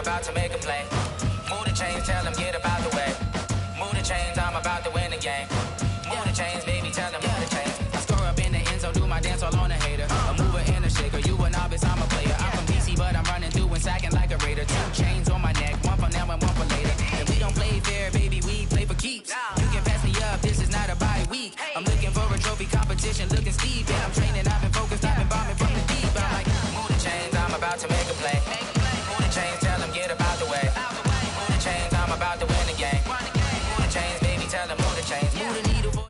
about to make a play. Move the chains, tell them get about the way. Move the chains, I'm about to win the game. Move the chains, baby, tell them move the chains. I score up in the end zone, do my dance all on a hater. A mover and a shaker, you a novice, I'm a player. I'm from DC, but I'm running through and sacking like a raider. 2 chains on my neck, one for now and one for later. And we don't play fair, baby, we play for keeps. You can pass me up, this is not a bye week. I'm looking for a trophy competition, looking steep. And I'm training, I've been focused, I've been bombing from the deep. I'm like, move the chains, I'm about to make a play. Move the chains, tell them get about the way. Move the chains, I'm about to win the game. Move the chains, baby, tell them move the chains. Move the needle for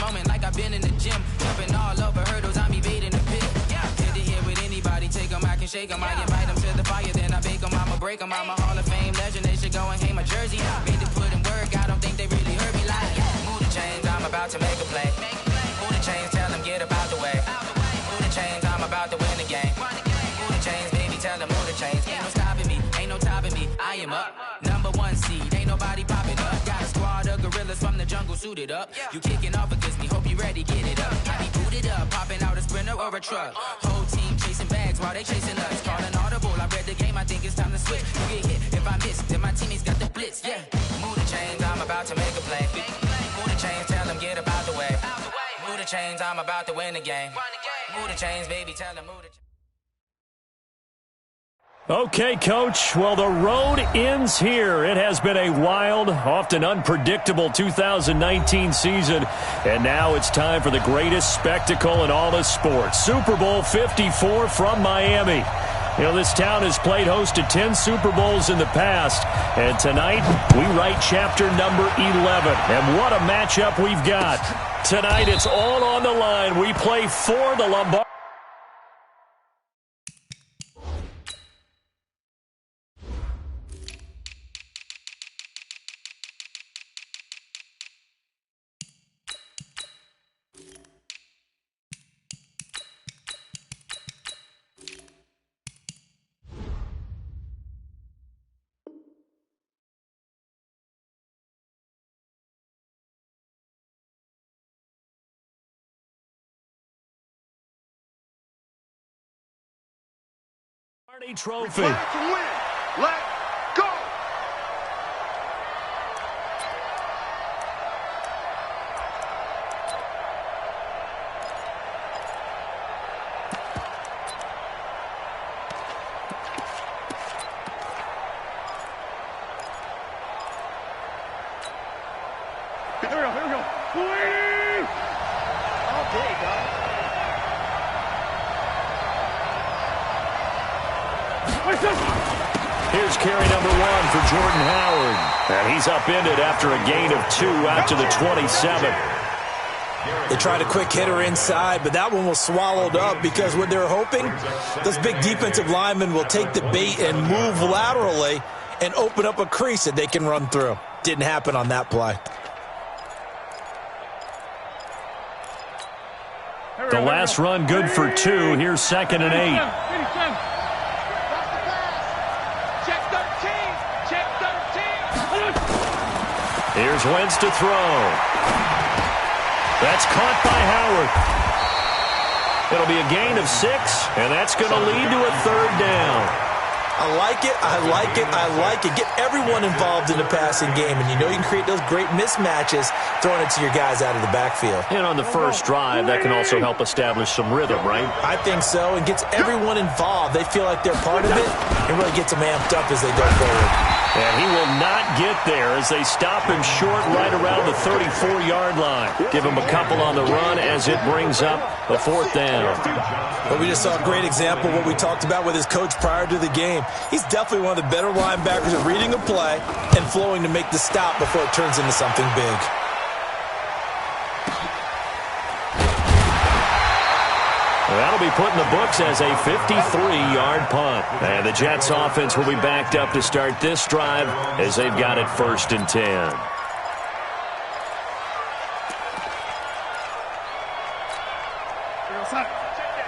moment like I've been in the gym. Jumping all over hurdles, I'm evading the pit. Hit it here with anybody, take them, I can shake them. I invite them to the fire, then I bake them, I'ma break them. I'm a Hall of Fame legend, they should go and hang my jersey. Made to put in work, I don't think they really heard me like, move the chains, I'm about to make a play. Move the chains, tell them get about the way. Move the chains, I'm about to win the game. Move the chains, baby, tell them move the chains. Ain't no stopping me, ain't no topping me, I am up. Number 1 seed, ain't nobody popping up. Got a squad of gorillas from the jungle suited up. You kicking off against me, hope you ready, get it up. I be booted up, popping out a Sprinter or a truck. Whole team chasing bags while they chasing us. Calling audible, I read the game, I think it's time to switch. You get hit if I miss, then my teammates got the blitz, yeah. Move the chains, I'm about to make a play. Move the chains, tell them get about the way. Move the chains, I'm about to win the game. Move the chains, baby, tell them move the chains. Okay, Coach. Well, the road ends here. It has been a wild, often unpredictable 2019 season, and now it's time for the greatest spectacle in all of sports. Super Bowl 54 from Miami. You know, this town has played host to 10 Super Bowls in the past, and tonight we write chapter number 11. And what a matchup we've got. Tonight it's all on the line. We play for the Lombardi. Trophy. Let's go. Here we go. All day, dog. Here's carry number 1 for Jordan Howard. And he's upended after a gain of 2 out to the 27. They tried a quick hitter inside, but that one was swallowed up because what they're hoping, those big defensive linemen will take the bait and move laterally and open up a crease that they can run through. Didn't happen on that play. The last run good for 2. Here's 2nd and 8. Here's Wentz to throw. That's caught by Howard. It'll be a gain of 6, and that's going to lead to a 3rd down. I like it, I like it, I like it. Get everyone involved in the passing game, and you know you can create those great mismatches throwing it to your guys out of the backfield. And on the first drive, that can also help establish some rhythm, right? I think so. It gets everyone involved. They feel like they're part of it, and really gets them amped up as they go forward. And he will not get there as they stop him short right around the 34-yard line. Give him a couple on the run as it brings up a 4th down. But we just saw a great example of what we talked about with his coach prior to the game. He's definitely one of the better linebackers at reading a play and flowing to make the stop before it turns into something big. That'll be put in the books as a 53-yard punt. And the Jets offense will be backed up to start this drive as they've got it 1st and 10.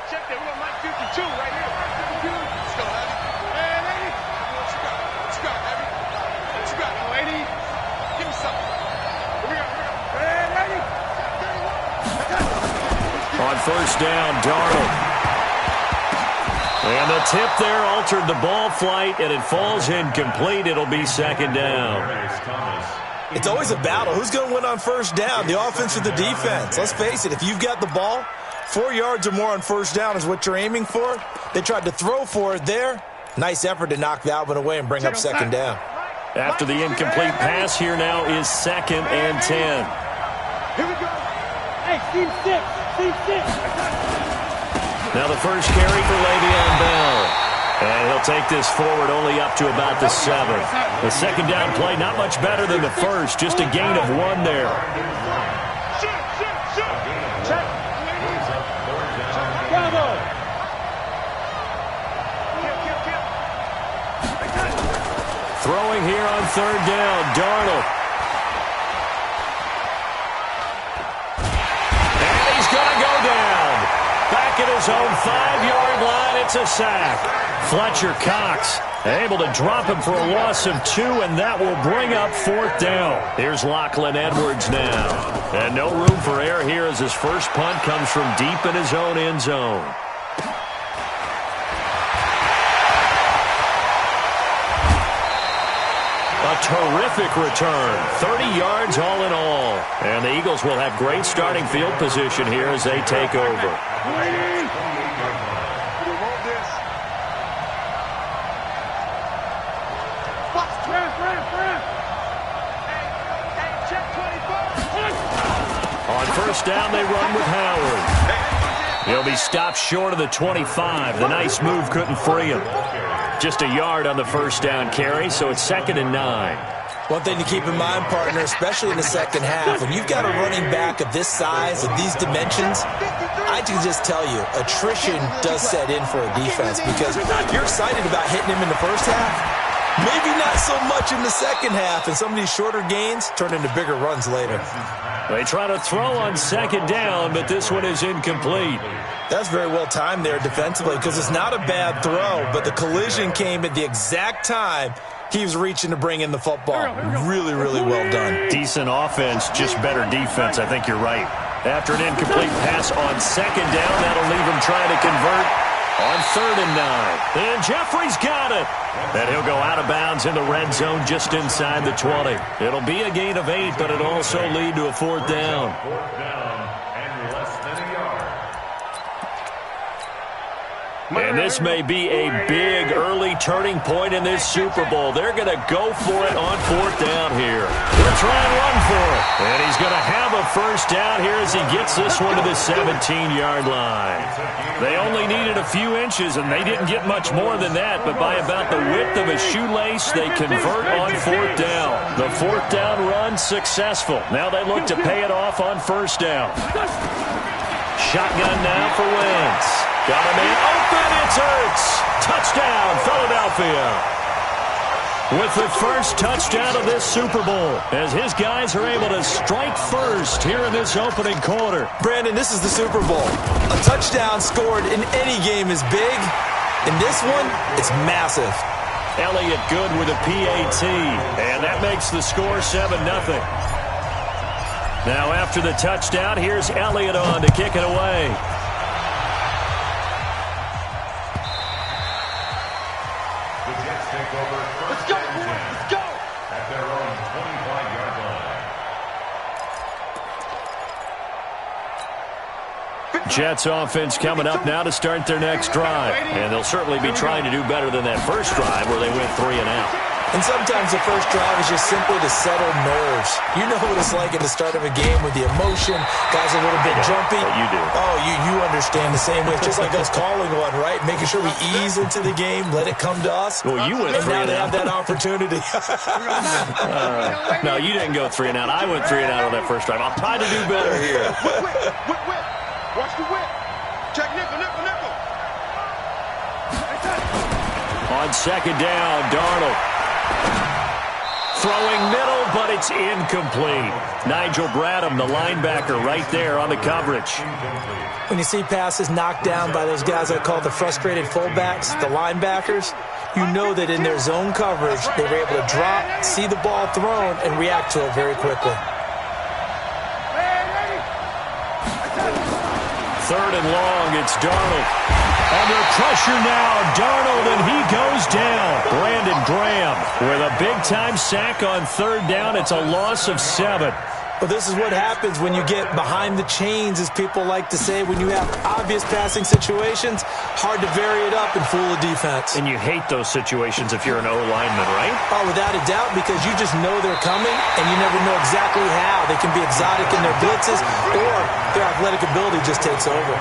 Check that. We got Mike 52 right here. Let's go, Abby. Hey, lady. What you got? What you got, Abby? What you got, lady? Give me something. Here we go. Hey, lady. On 1st down, Darnold. And the tip there altered the ball flight, and it falls incomplete. It'll be second down. It's always a battle. Who's going to win on first down, the offense or the defense? Let's face it, if you've got the ball, 4 yards or more on first down is what you're aiming for. They tried to throw for it there. Nice effort to knock that one away and bring up second down. After the incomplete pass, here now is 2nd and 10. Here we go. Hey, team 6. Now the first carry for Le'Veon Bell. And he'll take this forward only up to about the 7th. The second down play, not much better than the first. Just a gain of 1 there. Check. Bravo. Throwing here on 3rd down, Darnold. And he's going to go down. Back at his own 5-yard line, it's a sack. Fletcher Cox able to drop him for a loss of 2, and that will bring up 4th down. Here's Lachlan Edwards now. And no room for error here as his first punt comes from deep in his own end zone. A terrific return, 30 yards all in all. And the Eagles will have great starting field position here as they take over. On first down, they run with Howard. He'll be stopped short of the 25. The nice move couldn't free him. Just a yard on the first down carry, so it's 2nd and 9. One thing to keep in mind, partner, especially in the second half, when you've got a running back of this size, of these dimensions, I can just tell you, attrition does set in for a defense because you're excited about hitting him in the first half. Maybe not so much in the second half, and some of these shorter gains turn into bigger runs later. They try to throw on 2nd down, but this one is incomplete. That's very well timed there defensively because it's not a bad throw, but the collision came at the exact time he was reaching to bring in the football. Really, really well done. Decent offense, just better defense. I think you're right. After an incomplete pass on 2nd down, that'll leave him trying to convert on 3rd and 9. And Jeffrey's got it. And he'll go out of bounds in the red zone just inside the 20. It'll be a gain of 8, but it'll also lead to a 4th down. And this may be a big early turning point in this Super Bowl. They're going to go for it on 4th down here. He'll try and run for it. And he's going to have a first down here as he gets this one to the 17-yard line. They only needed a few inches, and they didn't get much more than that. But by about the width of a shoelace, they convert on 4th down. The 4th down run successful. Now they look to pay it off on first down. Shotgun now for Wentz. Got him in. Open, it's Ertz. Touchdown, Philadelphia. With the first touchdown of this Super Bowl, as his guys are able to strike first here in this opening quarter. Brandon, this is the Super Bowl. A touchdown scored in any game is big. In this one, it's massive. Elliott good with a PAT, and that makes the score 7-0. Now after the touchdown, here's Elliott on to kick it away. Let's go, boys. Let's go. At their own 25-yard line. Jets offense coming up now to start their next drive. And they'll certainly be trying to do better than that first drive where they went 3 and out. And sometimes the first drive is just simply to settle nerves. You know what it's like at the start of a game with the emotion. Guys are a little bit jumpy. You do. Oh, you understand the same way. It's just like us calling one, right? Making sure we ease into the game, let it come to us. Well, you went and 3 now and they out. have that opportunity. No, you didn't go 3 and out. I went 3 and out on that first drive. I'll try to do better here. Whip. Watch the whip. Check nickel. On second down, Darnold. Throwing middle, but it's incomplete. Nigel Bradham, the linebacker, right there on the coverage. When you see passes knocked down by those guys I call the frustrated fullbacks, the linebackers, you know that in their zone coverage, they were able to drop, see the ball thrown, and react to it very quickly. 3rd and long, it's Darnold. Under pressure now, Darnold, and he goes down. Brandon Graham with a big-time sack on third down. It's a loss of 7. Well, this is what happens when you get behind the chains, as people like to say. When you have obvious passing situations, hard to vary it up and fool a defense. And you hate those situations if you're an O-lineman, right? Oh, without a doubt, because you just know they're coming, and you never know exactly how. They can be exotic in their blitzes, or their athletic ability just takes over.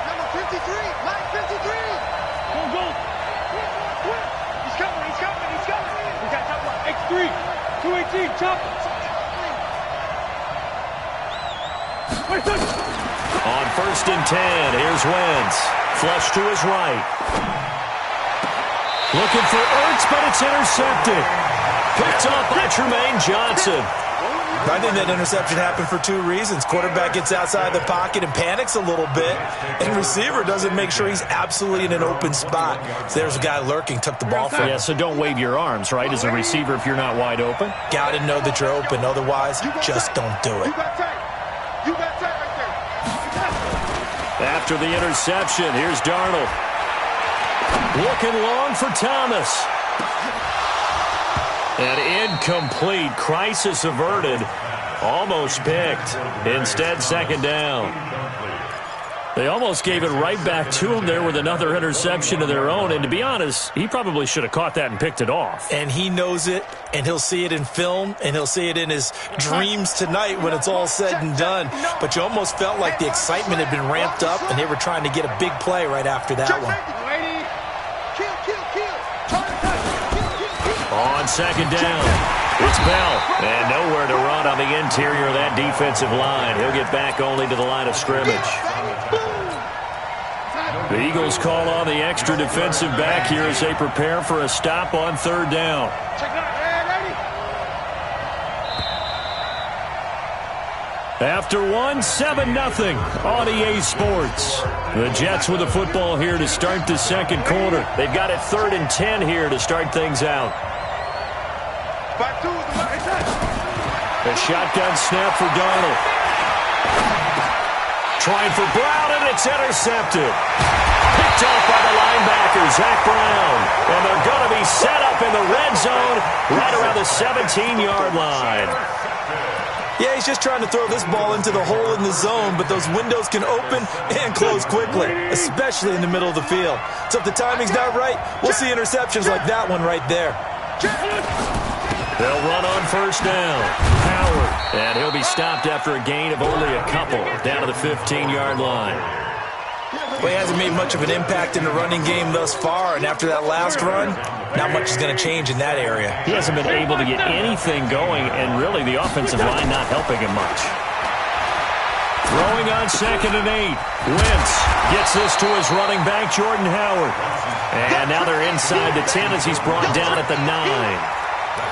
Number 53, line 53. Go. He's coming. We got top one. X3, 218, chop. On 1st and 10, here's Wentz. Flush to his right. Looking for Ertz, but it's intercepted. Picked off by Tremaine Johnson. I think that interception happened for 2 reasons. Quarterback gets outside the pocket and panics a little bit, and receiver doesn't make sure he's absolutely in an open spot. So there's a guy lurking, took the ball from him. Yeah, so don't wave your arms, right, as a receiver if you're not wide open. Got to know that you're open. Otherwise, just don't do it. You got tight right there. After the interception, here's Darnold. Looking long for Thomas. And incomplete. Crisis averted. Almost picked. Instead, 2nd down. They almost gave it right back to him there with another interception of their own. And to be honest, he probably should have caught that and picked it off. And he knows it, and he'll see it in film, and he'll see it in his dreams tonight when it's all said and done. But you almost felt like the excitement had been ramped up, and they were trying to get a big play right after that one. On 2nd down, it's Bell. And nowhere to run on the interior of that defensive line. He'll get back only to the line of scrimmage. The Eagles call on the extra defensive back here as they prepare for a stop on 3rd down. After 7-0 on EA Sports. The Jets with the football here to start the 2nd quarter. They've got it 3rd and 10 here to start things out. A shotgun snap for Darnold. Trying for Brown, and it's intercepted. Picked off by the linebacker, Zach Brown. And they're going to be set up in the red zone right around the 17-yard line. Yeah, he's just trying to throw this ball into the hole in the zone, but those windows can open and close quickly, especially in the middle of the field. So if the timing's not right, we'll see interceptions like that one right there. They'll run on 1st down. Howard. And he'll be stopped after a gain of only a couple down to the 15-yard line. Well, he hasn't made much of an impact in the running game thus far, and after that last run, not much is going to change in that area. He hasn't been able to get anything going, and really the offensive line not helping him much. Throwing on 2nd and 8. Wentz gets this to his running back, Jordan Howard. And now they're inside the 10 as he's brought down at the 9.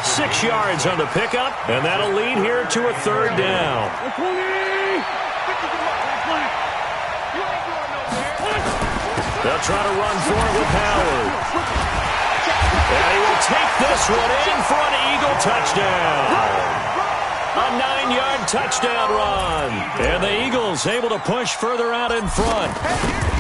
6 yards on the pickup, and that'll lead here to a 3rd down. They'll try to run for it with Howard. And he will take this one in for an Eagle touchdown. A 9-yard touchdown run. And the Eagles able to push further out in front.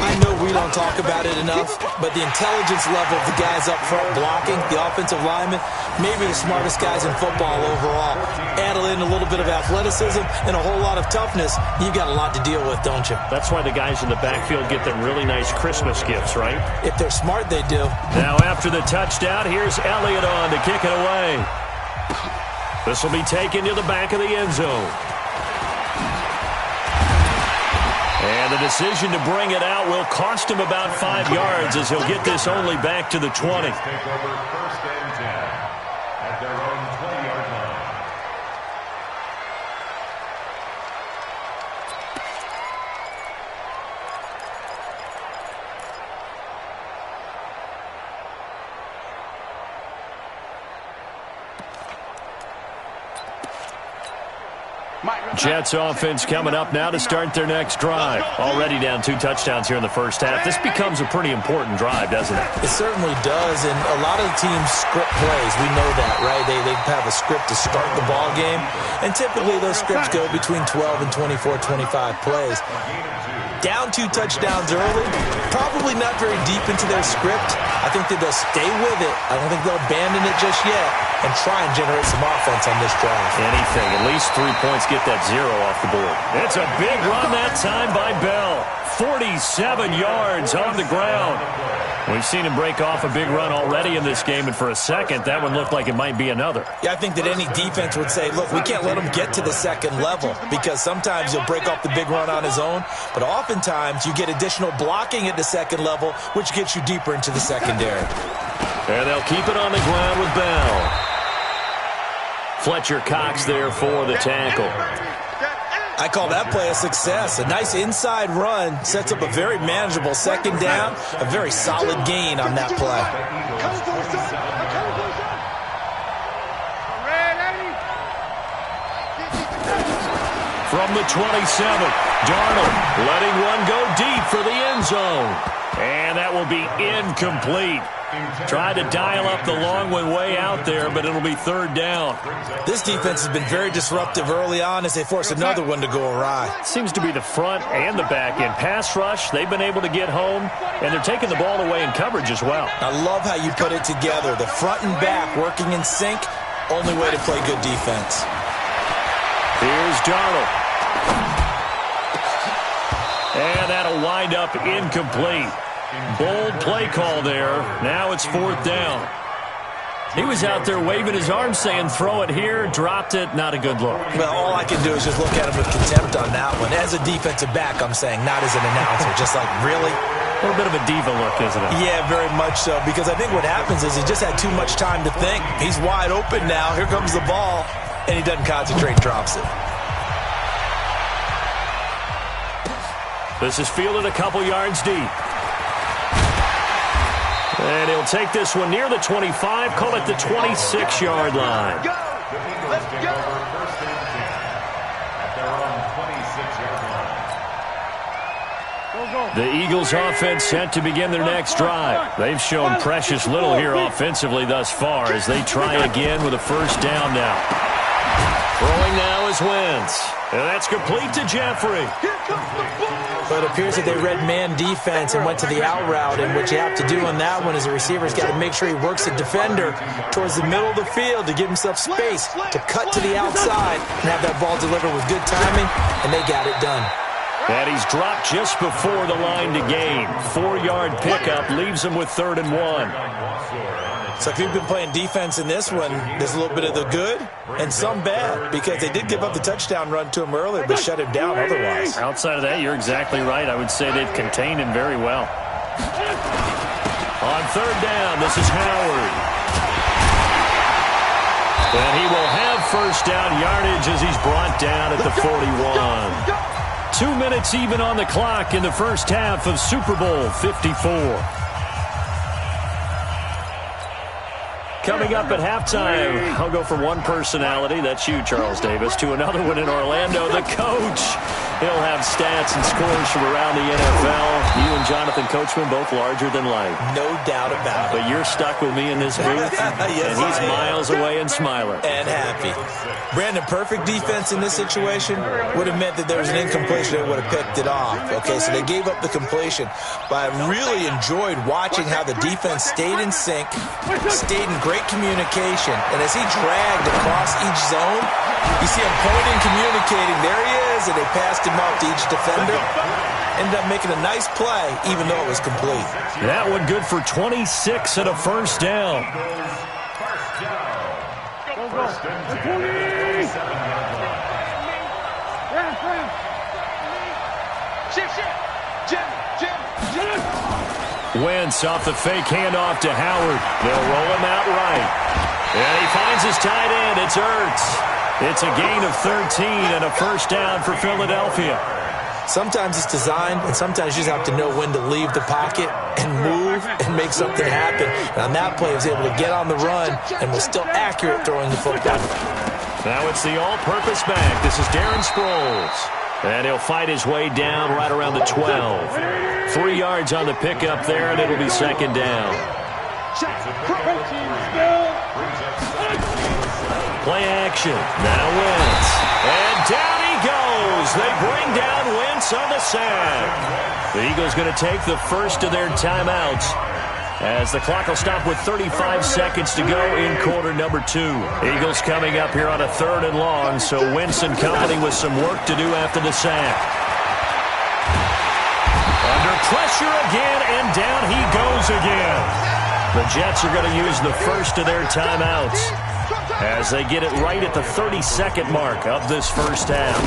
I know we don't talk about it enough, but the intelligence level of the guys up front blocking, the offensive linemen, maybe the smartest guys in football overall. Add in a little bit of athleticism and a whole lot of toughness, you've got a lot to deal with, don't you? That's why the guys in the backfield get them really nice Christmas gifts, right? If they're smart, they do. Now after the touchdown, here's Elliott on to kick it away. This will be taken to the back of the end zone. And the decision to bring it out will cost him about 5 yards as he'll get this only back to the 20. Take over 1st and 10 at their own 20-yard line. Jets offense coming up now to start their next drive. Already down 2 touchdowns here in the first half. This becomes a pretty important drive, doesn't it? It certainly does, and a lot of the teams script plays. We know that, right? They have a script to start the ball game, and typically those scripts go between 12 and 24, 25 plays. Down 2 touchdowns early, probably not very deep into their script. I think that they'll stay with it. I don't think they'll abandon it just yet and try and generate some offense on this drive. Anything, at least 3 points, get that 0 off the board. It's a big run that time by Bell. 47 yards on the ground. We've seen him break off a big run already in this game, and for a second, that one looked like it might be another. Yeah, I think that any defense would say, look, we can't let him get to the second level, because sometimes he'll break off the big run on his own, but oftentimes you get additional blocking at the second level, which gets you deeper into the secondary. And they'll keep it on the ground with Bell. Fletcher Cox there for the tackle. I call that play a success. A nice inside run sets up a very manageable second down, a very solid gain on that play. From the 27, Darnold letting one go deep for the end zone. And that will be incomplete. Tried to dial up the long one way out there, but it'll be third down. This defense has been very disruptive early on as they force another one to go awry. Seems to be the front and the back end. Pass rush, they've been able to get home, and they're taking the ball away in coverage as well. I love how you put it together. The front and back working in sync, only way to play good defense. Here's Darnold. And that'll wind up incomplete. Bold play call there. Now it's fourth down. He was out there waving his arms saying, throw it here, dropped it, not a good look. Well, all I can do is just look at him with contempt on that one. As a defensive back, I'm saying, not as an announcer. Just like, really? A little bit of a diva look, isn't it? Yeah, very much so. Because I think what happens is he just had too much time to think. He's wide open now. Here comes the ball. And he doesn't concentrate and drops it. This is fielded a couple yards deep. And he'll take this one near the 25, call it the 26-yard line. Let's go! The Eagles offense set to begin their next drive. They've shown precious little here offensively thus far as they try again with a first down now. Throwing now is Wentz. And that's complete to Jeffrey. But it appears that they read man defense and went to the out route, and what you have to do on that one is the receiver's got to make sure he works the defender towards the middle of the field to give himself space to cut to the outside and have that ball delivered with good timing, and they got it done. And he's dropped just before the line to gain. 4-yard pickup leaves him with 3rd and 1. So if you've been playing defense in this one, there's a little bit of the good and some bad, because they did give up the touchdown run to him earlier, but shut him down otherwise. Outside of that, you're exactly right. I would say they've contained him very well. On 3rd down, this is Howard. And he will have first down yardage as he's brought down at the 41. 2 minutes even on the clock in the first half of Super Bowl 54. Coming up at halftime, I'll go from one personality, that's you, Charles Davis, to another one in Orlando, the coach. He'll have stats and scores from around the NFL. You and Jonathan Coachman, both larger than life. No doubt about it. But you're stuck with me in this booth, yes, and he's miles away and smiling. And happy. Brandon, perfect defense in this situation would have meant that there was an incompletion that would have picked it off. Okay, so they gave up the completion. But I really enjoyed watching how the defense stayed in sync, stayed in great communication, and as he dragged across each zone, you see him pointing, communicating, there he is, and they passed him off to each defender. Ended up making a nice play, even though it was complete. That one good for 26 and a first down. Wentz off the fake handoff to Howard. They'll roll him out right. And he finds his tight end. It's Ertz. It's a gain of 13 and a first down for Philadelphia. Sometimes it's designed, and sometimes you just have to know when to leave the pocket and move and make something happen. And on that play, he was able to get on the run and was still accurate throwing the football. Now it's the all-purpose back. This is Darren Sproles. And he'll fight his way down right around the 12. 3 yards on the pickup there, and it'll be second down. Play action. Now Wentz. And down he goes. They bring down Wentz on the sack. The Eagles going to take the first of their timeouts, as the clock will stop with 35 seconds to go in quarter number 2. Eagles coming up here on a 3rd and long, so Wentz and company with some work to do after the sack. Under pressure again, and down he goes again. The Jets are going to use the first of their timeouts as they get it right at the 32nd mark of this first half.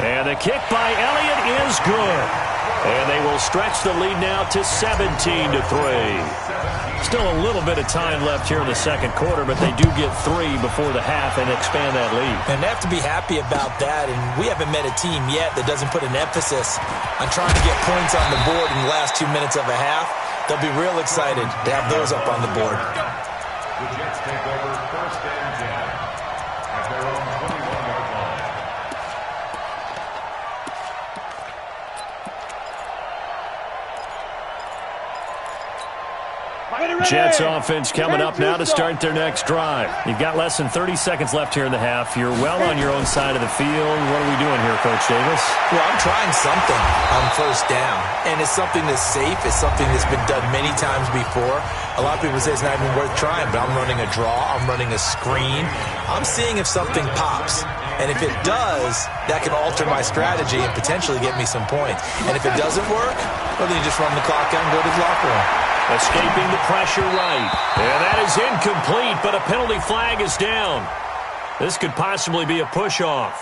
And the kick by Elliott is good. And they will stretch the lead now to 17-3. Still a little bit of time left here in the second quarter, but they do get 3 before the half and expand that lead. And they have to be happy about that. And we haven't met a team yet that doesn't put an emphasis on trying to get points on the board in the last 2 minutes of a half. They'll be real excited to have those up on the board. The Jets take over 1st and 10 at their own 21-yard line. Jets offense coming up now to start their next drive. You've got less than 30 seconds left here in the half. You're well on your own side of the field. What are we doing here, Coach Davis? Well, I'm trying something on 1st down, and it's something that's safe. It's something that's been done many times before. A lot of people say it's not even worth trying, but I'm running a draw. I'm running a screen. I'm seeing if something pops. And if it does, that can alter my strategy and potentially get me some points. And if it doesn't work, well, then you just run the clock down and go to the locker room. Escaping the pressure right. And that is incomplete, but a penalty flag is down. This could possibly be a push-off.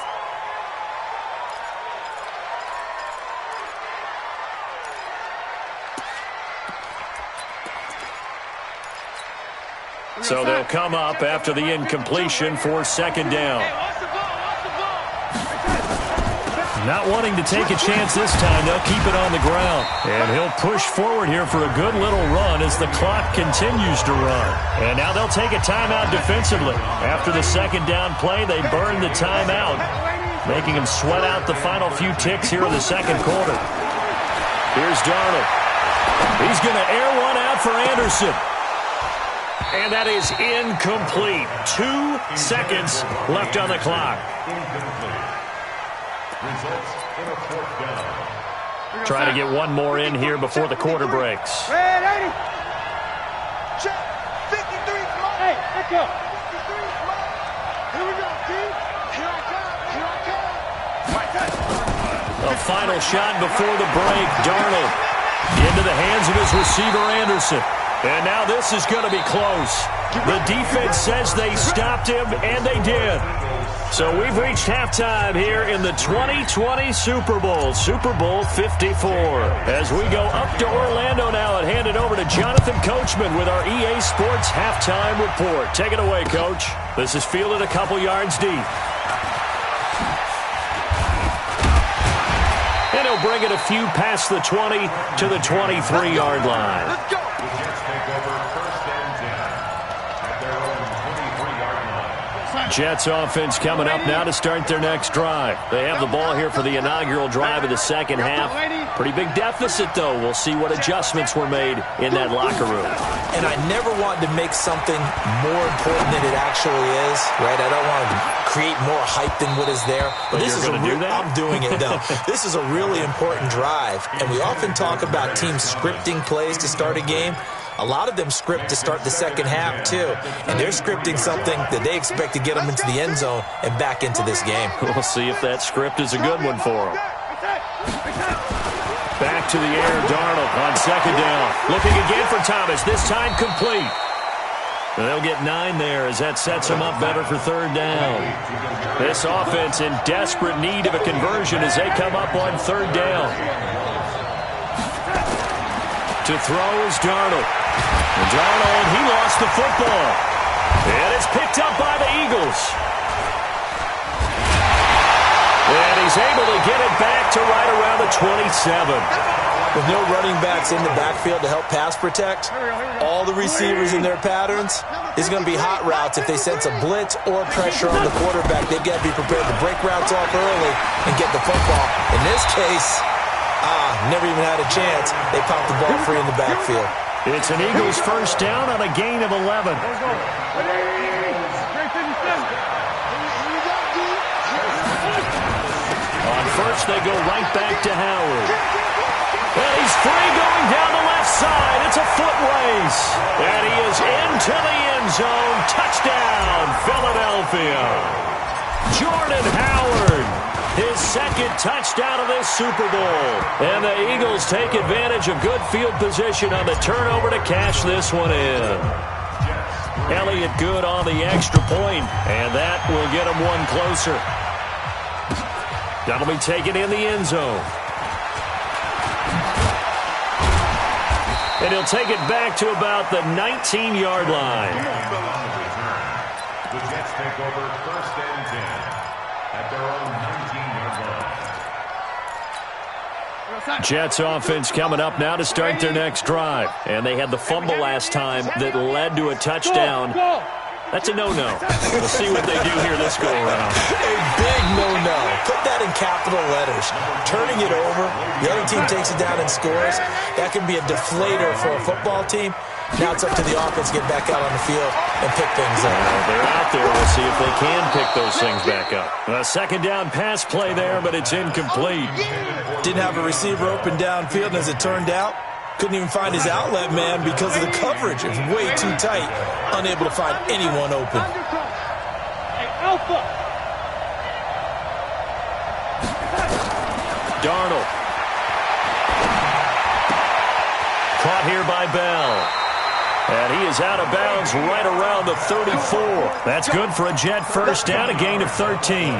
So they'll come up after the incompletion for 2nd down. Not wanting to take a chance this time, they'll keep it on the ground. And he'll push forward here for a good little run as the clock continues to run. And now they'll take a timeout defensively. After the 2nd down play, they burn the timeout, making him sweat out the final few ticks here in the second quarter. Here's Darnold. He's going to air one out for Anderson. And that is incomplete. 2 seconds left on the clock. Results in a 4th down. Trying to get one more in here before the quarter breaks. Red 80. Check. 53. Come on. Hey, let's go. 53. Come on. Here we go, team. Here I come. Here I come. Mike, A final shot before the break. Darnold into the hands of his receiver, Anderson. And now this is going to be close. The defense says they stopped him, and they did. So we've reached halftime here in the 2020 Super Bowl, Super Bowl 54. As we go up to Orlando now and hand it over to Jonathan Coachman with our EA Sports Halftime Report. Take it away, Coach. This is fielded a couple yards deep. And he'll bring it a few past the 20 to the 23-yard line. let's go. The Jets take over 1st and 10 at their own 23-yard line. Jets offense coming up now to start their next drive. They have the ball here for the inaugural drive of the second half. Pretty big deficit, though. We'll see what adjustments were made in that locker room. And I never wanted to make something more important than it actually is, right? I don't want to create more hype than what is there. But this is going to do that? I'm doing it, though. This is a really important drive. And we often talk about teams scripting plays to start a game. A lot of them script to start the second half, too. And they're scripting something that they expect to get them into the end zone and back into this game. We'll see if that script is a good one for them. Back to the air, Darnold on 2nd down. Looking again for Thomas, this time complete. And they'll get 9 there as that sets them up better for 3rd down. This offense in desperate need of a conversion as they come up on 3rd down. To throw is Darnold. And Darnold, he lost the football. And it's picked up by the Eagles. And he's able to get it back to right around the 27. With no running backs in the backfield to help pass protect, all the receivers in their patterns is going to be hot routes. If they sense a blitz or pressure on the quarterback, they've got to be prepared to break routes off early and get the football. In this case, never even had a chance. They popped the ball free in the backfield. It's an Eagles first down on a gain of 11. On first, they go right back to Howard. And he's free going down the left side. It's a foot race. And he is into the end zone. Touchdown, Philadelphia. Jordan Howard, his second touchdown of this Super Bowl. And the Eagles take advantage of good field position on the turnover to cash this one in. Elliott good on the extra point, and that will get him one closer. That'll be taken in the end zone. And he'll take it back to about the 19-yard line. The Jets take over first and 10 at their own 19-yard line. Jets offense coming up now to start their next drive. And they had the fumble last time that led to a touchdown. That's a no-no. We'll see what they do here this go-around. A big no-no. Put that in capital letters. Turning it over, the other team takes it down and scores. That can be a deflator for a football team. Now it's up to the offense to get back out on the field and pick things up. They're out there. We'll see if they can pick those things back up. A second down pass play there, but it's incomplete. Didn't have a receiver open downfield, and as it turned out, couldn't even find his outlet man because of the coverage. It was way too tight. Unable to find anyone open. Darnold. Caught here by Bell. And he is out of bounds right around the 34. That's good for a Jet first down, a gain of 13.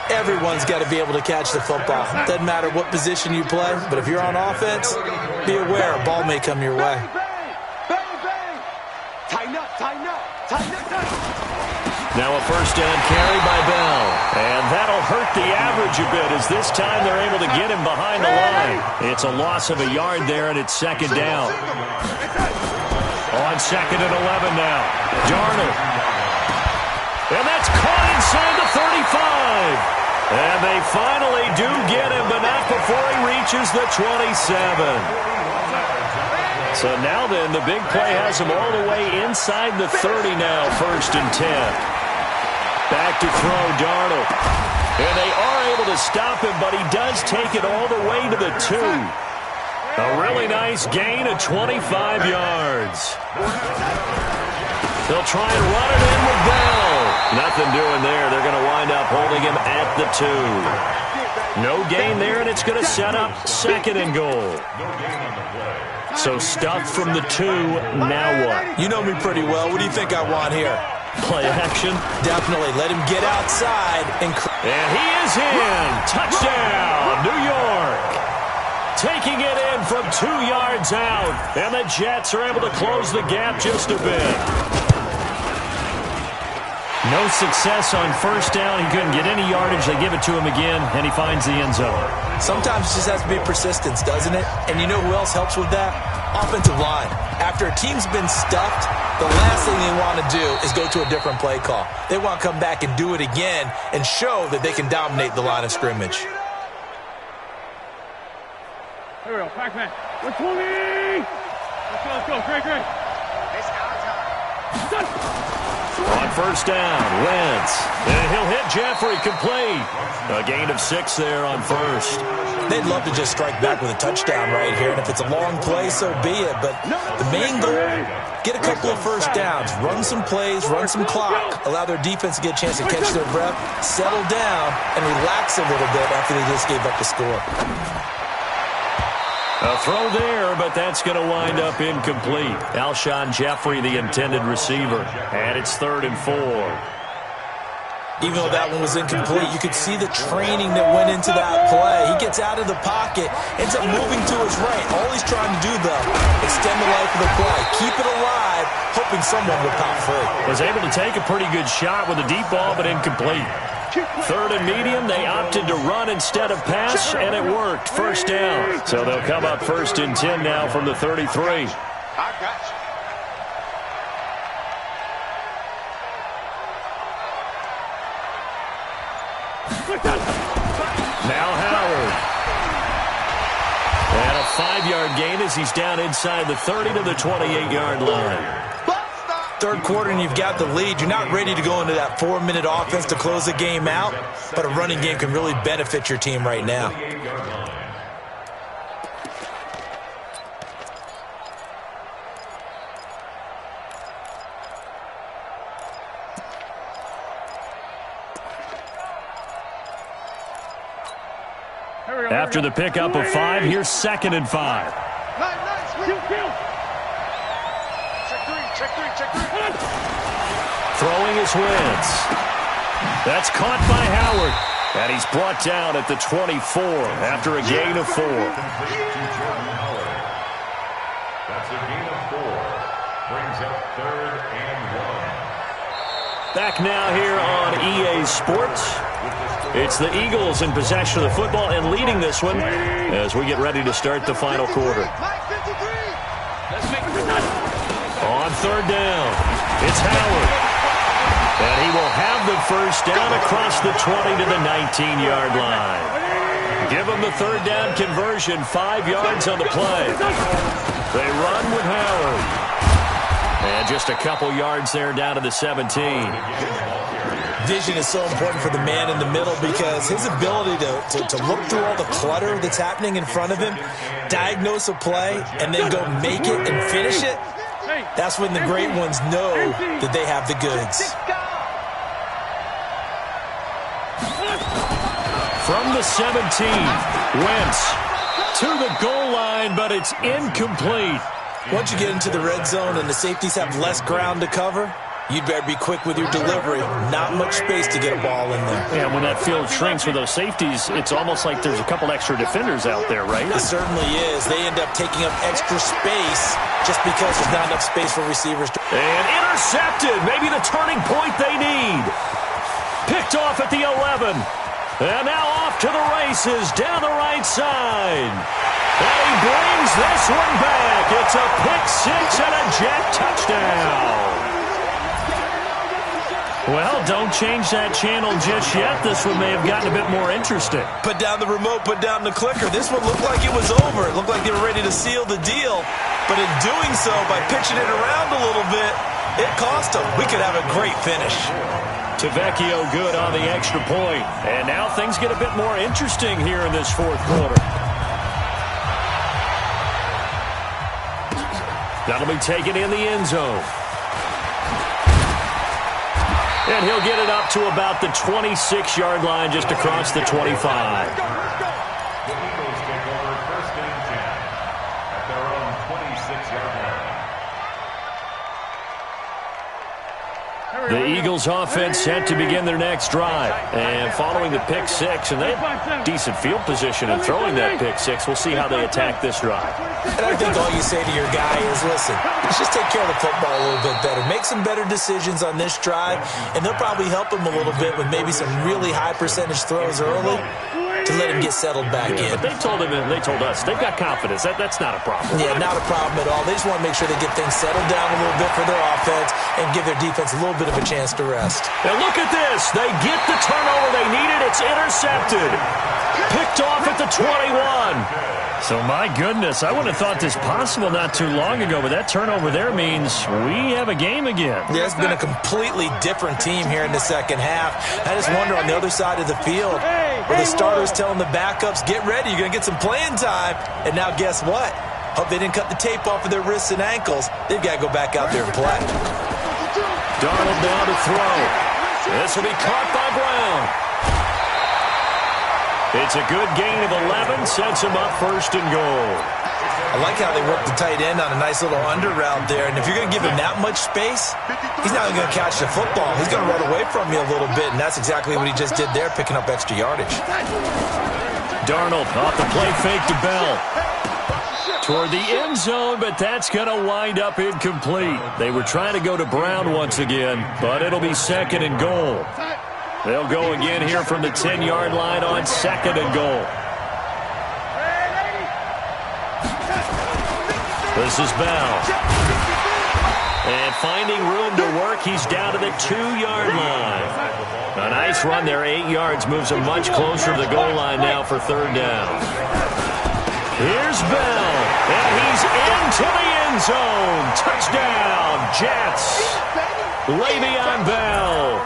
Everyone's got to be able to catch the football. Doesn't matter what position you play, but if you're on offense, be aware a ball may come your way. Now a first down carry by Bell. And that'll hurt the average a bit as this time they're able to get him behind the line. It's a loss of a yard there, and it's second down. On second and 11 now. Darnold. And that's caught inside the 35. And they finally do get him, but not before he reaches the 27. So now then, the big play has him all the way inside the 30 now, first and 10. Back to throw, Darnold. And they are able to stop him, but he does take it all the way to the 2. A really nice gain of 25 yards. They'll try and run it in with Bell. Nothing doing there. They're going to wind up holding him at the 2. No gain there, and it's going to set up second and goal. So stuff from the 2. Now what? You know me pretty well. What do you think I want here? Play action. Definitely. Let him get outside. And he is in. Touchdown, New York. Taking it in from 2 yards out. And the Jets are able to close the gap just a bit. No success on first down. He couldn't get any yardage. They give it to him again, and he finds the end zone. Sometimes it just has to be persistence, doesn't it? And you know who else helps with that? Offensive line. After a team's been stuffed, the last thing they want to do is go to a different play call. They want to come back and do it again and show that they can dominate the line of scrimmage. Here we go, Pac-Man. 120! Let's go, great. It's our time. On first down, Wentz. And he'll hit Jeffrey complete. A gain of 6 there on first. They'd love to just strike back with a touchdown right here, and if it's a long play, so be it. But the main goal, get a couple of first downs, run some plays, run some clock, allow their defense to get a chance to catch their breath, settle down, and relax a little bit after they just gave up the score. A throw there, but that's going to wind up incomplete. Alshon Jeffrey, the intended receiver, and it's 3rd and 4. Even though that one was incomplete, you could see the training that went into that play. He gets out of the pocket, ends up moving to his right. All he's trying to do, though, extend the life of the play, keep it alive, hoping someone would pop free. Was able to take a pretty good shot with a deep ball, but incomplete. Third and medium, they opted to run instead of pass, and it worked. First down. So they'll come up 1st and 10 now from the 33. I got you. Now Howard. And a 5-yard gain as he's down inside the 30 to the 28-yard line. Third quarter and you've got the lead. You're not ready to go into that 4-minute offense to close the game out, but a running game can really benefit your team right now. After the pickup of 5, here's 2nd and 5. Throwing his Wentz. That's caught by Howard. And he's brought down at the 24 after a gain of 4. That's a gain of 4. Brings up 3rd and 1. Back now here on EA Sports. It's the Eagles in possession of the football and leading this one as we get ready to start the final quarter. On 3rd down, it's Howard. And he will have the first down across the 20 to the 19-yard line. Give him the 3rd down conversion, 5 yards on the play. They run with Howard. And just a couple yards there down to the 17. Vision is so important for the man in the middle because his ability to look through all the clutter that's happening in front of him, diagnose a play, and then go make it and finish it, that's when the great ones know that they have the goods. From the 17, Wentz to the goal line, but it's incomplete. Once you get into the red zone and the safeties have less ground to cover, you'd better be quick with your delivery. Not much space to get a ball in there. Yeah, when that field shrinks with those safeties, it's almost like there's a couple extra defenders out there, right? It certainly is. They end up taking up extra space just because there's not enough space for receivers. And intercepted. Maybe the turning point they need. Picked off at the 11. And now off to the races down the right side. And he brings this one back. It's a pick-6 and a jet touchdown. Well, don't change that channel just yet. This one may have gotten a bit more interesting. Put down the remote, put down the clicker. This one looked like it was over. It looked like they were ready to seal the deal. But in doing so, by pitching it around a little bit, it cost them. We could have a great finish. Tavecchio good on the extra point. And now things get a bit more interesting here in this 4th quarter. That'll be taken in the end zone. And he'll get it up to about the 26-yard line just across the 25. The Eagles take over 1st and 10 at their own 26-yard line. The Eagles offense set to begin their next drive. And following the pick-6, and they have decent field position in throwing that pick-6. We'll see how they attack this drive. And I think all you say to your guy is, listen, let's just take care of the football a little bit better. Make some better decisions on this drive, and they'll probably help him a little bit with maybe some really high percentage throws early to let him get settled back in. But they told him and they told us they've got confidence. That's not a problem. Yeah, not a problem at all. They just want to make sure they get things settled down a little bit for their offense and give their defense a little bit of a chance to rest. Now look at this. They get the turnover they needed. It's intercepted. Picked off at the 21. So, my goodness, I wouldn't have thought this possible not too long ago, but that turnover there means we have a game again. Yeah, it's been a completely different team here in the second half. I just wonder on the other side of the field where the starters telling the backups, get ready, you're going to get some playing time. And now guess what? Hope they didn't cut the tape off of their wrists and ankles. They've got to go back out there and play. Darnold down to throw. This will be caught by Brown. It's a good gain of 11, sets him up 1st and goal. I like how they work the tight end on a nice little under route there. And if you're going to give him that much space, he's not going to catch the football. He's going to run away from you a little bit, and that's exactly what he just did there, picking up extra yardage. Darnold off the play fake to Bell. Toward the end zone, but that's going to wind up incomplete. They were trying to go to Brown once again, but it'll be 2nd and goal. They'll go again here from the 10-yard line on 2nd and goal. This is Bell. And finding room to work, he's down to the 2-yard line. A nice run there, 8 yards, moves him much closer to the goal line now for 3rd down. Here's Bell, and he's into the end zone. Touchdown, Jets. Le'Veon Bell.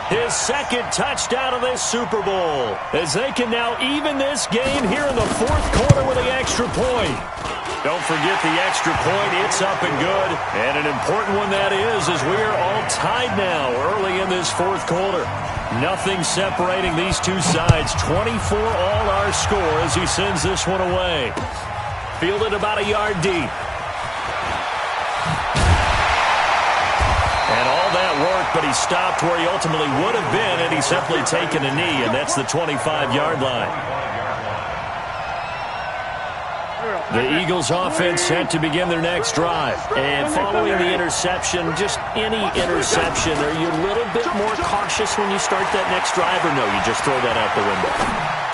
His 2nd touchdown of this Super Bowl, as they can now even this game here in the 4th quarter with the extra point. Don't forget the extra point. It's up and good. And an important one that is, as we are all tied now early in this 4th quarter. Nothing separating these two sides. 24 all our score as he sends this one away. Fielded about a yard deep. And all that work, but he stopped where he ultimately would have been, and he's simply taken a knee, and that's the 25-yard line. The Eagles offense set to begin their next drive. And following the interception, just any interception, are you a little bit more cautious when you start that next drive, or no, you just throw that out the window?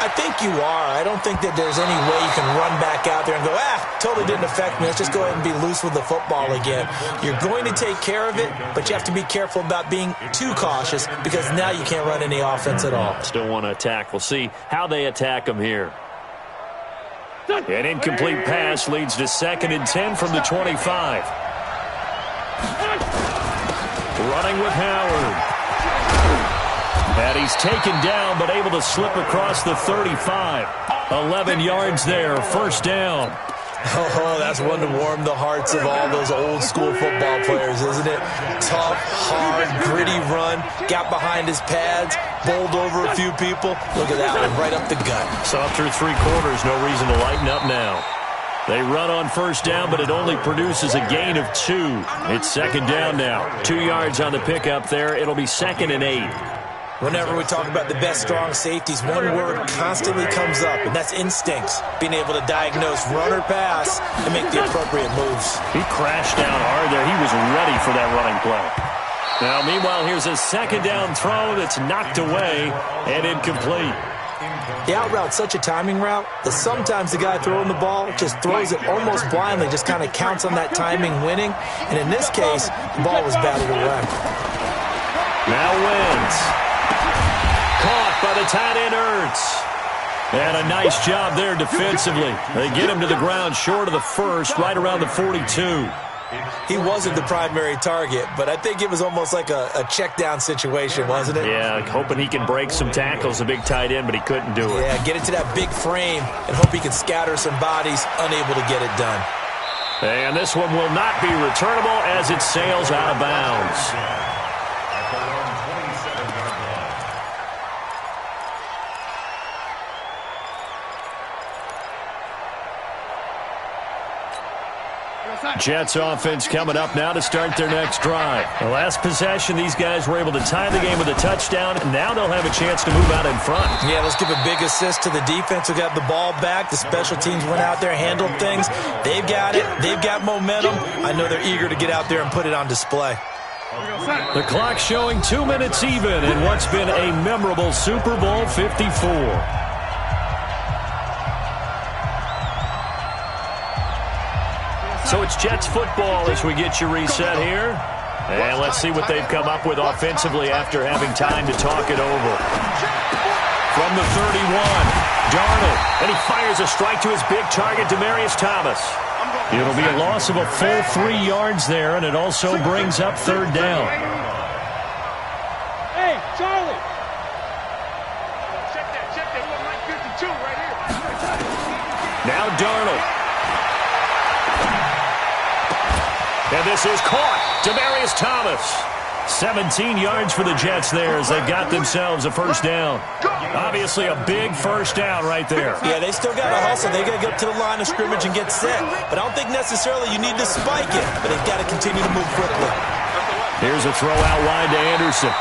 I think you are. I don't think that there's any way you can run back out there and go, totally didn't affect me. Let's just go ahead and be loose with the football again. You're going to take care of it, but you have to be careful about being too cautious because now you can't run any offense at all. Still want to attack. We'll see how they attack them here. An incomplete pass leads to 2nd and 10 from the 25. Running with Howard. And he's taken down, but able to slip across the 35. 11 yards there, 1st down. Oh, that's one to warm the hearts of all those old-school football players, isn't it? Tough, hard, gritty run. Got behind his pads, bowled over a few people. Look at that one, right up the gut. So after 3 quarters, no reason to lighten up now. They run on 1st down, but it only produces a gain of 2. It's 2nd down now. 2 yards on the pickup there. It'll be 2nd and 8. Whenever we talk about the best strong safeties, one word constantly comes up, and that's instincts. Being able to diagnose run or pass and make the appropriate moves. He crashed down hard there. He was ready for that running play. Now, meanwhile, here's a 2nd down throw that's knocked away and incomplete. The out route's such a timing route that sometimes the guy throwing the ball just throws it almost blindly, just kind of counts on that timing winning. And in this case, the ball was batted away. Now wins. Caught by the tight end, Ertz. And a nice job there defensively. They get him to the ground short of the 1st, right around the 42. He wasn't the primary target, but I think it was almost like a check down situation, wasn't it? Yeah, hoping he can break some tackles, a big tight end, but he couldn't do it. Yeah, get it to that big frame and hope he can scatter some bodies, unable to get it done. And this one will not be returnable as it sails out of bounds. Jets offense coming up now to start their next drive. The last possession, these guys were able to tie the game with a touchdown, and now they'll have a chance to move out in front. Yeah, let's give a big assist to the defense who got the ball back. The special teams went out there, handled things. They've got it. They've got momentum. I know they're eager to get out there and put it on display. The clock showing 2 minutes even in what's been a memorable Super Bowl 54. So it's Jets football as we get you reset here. And let's see what they've come up with offensively after having time to talk it over. From the 31, Darnold. And he fires a strike to his big target, Demaryius Thomas. It'll be a loss of a full 3 yards there, and it also brings up 3rd down. Hey, Charlie. Check that. We got Mike 52 right here. Now Darnold. And this is caught. Demaryius Thomas. 17 yards for the Jets there as they've got themselves a 1st down. Obviously a big 1st down right there. Yeah, they still got to hustle. They got to get to the line of scrimmage and get set. But I don't think necessarily you need to spike it. But they've got to continue to move quickly. Here's a throw out wide to Anderson.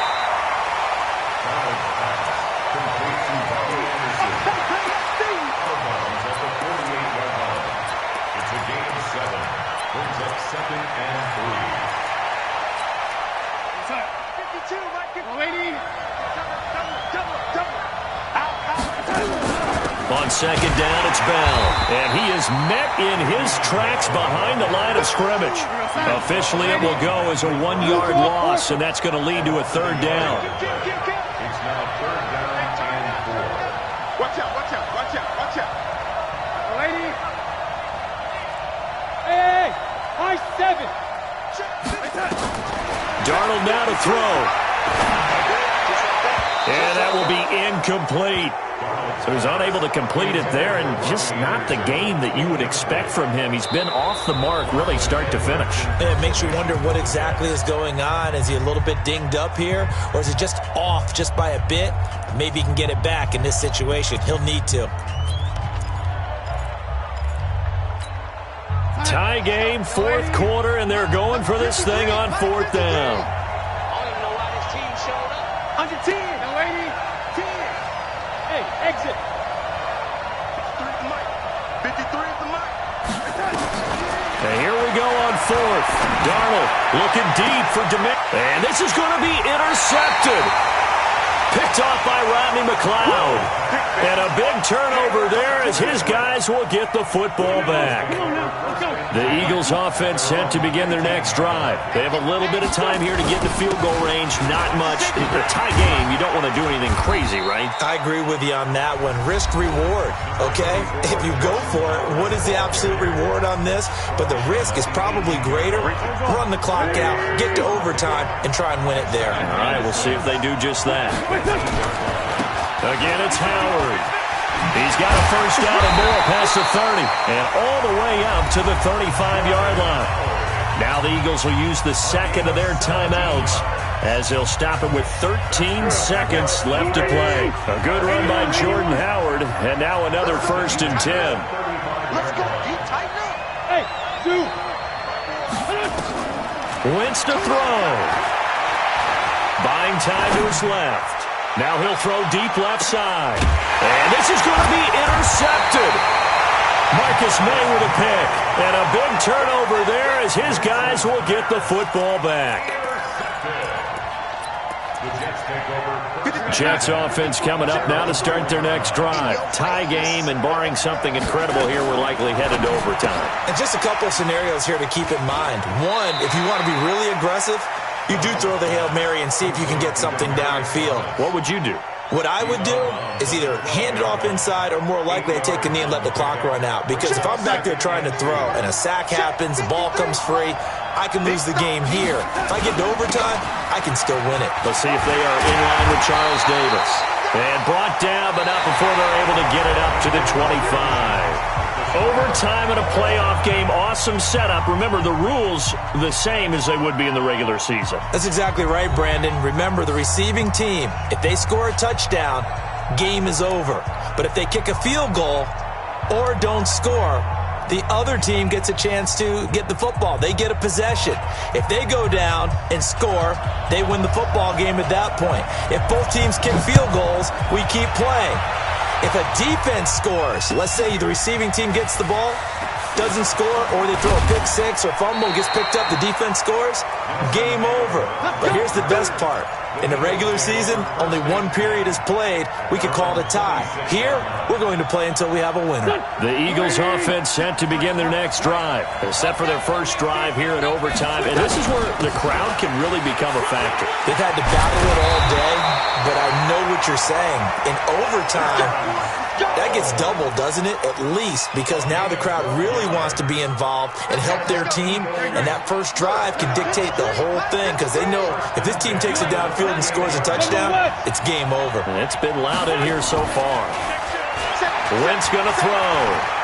On second down, it's Bell. And he is met in his tracks behind the line of scrimmage. Officially, it will go as a 1-yard loss, and that's going to lead to a third down. It's now third down and 4. Watch out, watch out, watch out, watch out. Lady. Hey, high 7. Darnold now to throw. And that will be incomplete. So he's unable to complete it there, and just not the game that you would expect from him. He's been off the mark really start to finish. It makes you wonder what exactly is going on. Is he a little bit dinged up here, or is it just off just by a bit? Maybe he can get it back in this situation. He'll need to. Tie game, fourth quarter, and they're going for this thing on fourth down. I don't even know why this team showed up. 110, young lady. 10. Hey, exit. 53 at the mic. 53 at the mic. And here we go on fourth. Darnold looking deep for Demir. And this is going to be intercepted. Picked off by Rodney McLeod. And a big turnover there as his guys will get the football back. The Eagles offense set to begin their next drive. They have a little bit of time here to get in the field goal range. Not much. In a tie game, you don't want to do anything crazy, right? I agree with you on that one. Risk reward, okay? If you go for it, what is the absolute reward on this? But the risk is probably greater. Run the clock out, get to overtime, and try and win it there. All right, we'll see if they do just that. Again, it's Howard. He's got a first down and more past the 30 and all the way up to the 35-yard line. Now the Eagles will use the second of their timeouts as they'll stop it with 13 seconds left to play. A good run by Jordan Howard, and now another 1st and 10. Let's go. You tighten up. Hey, dude. Wentz to throw. Buying time to his left. Now he'll throw deep left side. And this is going to be intercepted. Marcus May with a pick. And a big turnover there as his guys will get the football back. Jets offense coming up now to start their next drive. Tie game, and barring something incredible here, we're likely headed to overtime. And just a couple of scenarios here to keep in mind. One, if you want to be really aggressive, you do throw the Hail Mary and see if you can get something downfield. What would you do? What I would do is either hand it off inside or more likely I take a knee and let the clock run out. Because if I'm back there trying to throw and a sack happens, the ball comes free, I can lose the game here. If I get to overtime, I can still win it. Let's see if they are in line with Charles Davis. And brought down, but not before they're able to get it up to the 25. Overtime in a playoff game, awesome setup. Remember, the rules the same as they would be in the regular season. That's exactly right, Brandon. Remember, the receiving team, if they score a touchdown, game is over. But if they kick a field goal or don't score, the other team gets a chance to get the football. They get a possession. If they go down and score, they win the football game at that point. If both teams kick field goals, we keep playing. If a defense scores, let's say the receiving team gets the ball, doesn't score, or they throw a pick six or fumble, gets picked up, the defense scores, game over. But here's the best part. In the regular season, only one period is played. We could call it a tie. Here, we're going to play until we have a winner. The Eagles offense set to begin their next drive. They're set for their first drive here in overtime, and this is where the crowd can really become a factor. They've had to battle it all day, but I know what you're saying. In overtime, that gets doubled, doesn't it? At least, because now the crowd really wants to be involved and help their team, and that first drive can dictate the whole thing, because they know if this team takes it downfield and scores a touchdown, it's game over. It's been loud in here so far. Wentz going to throw.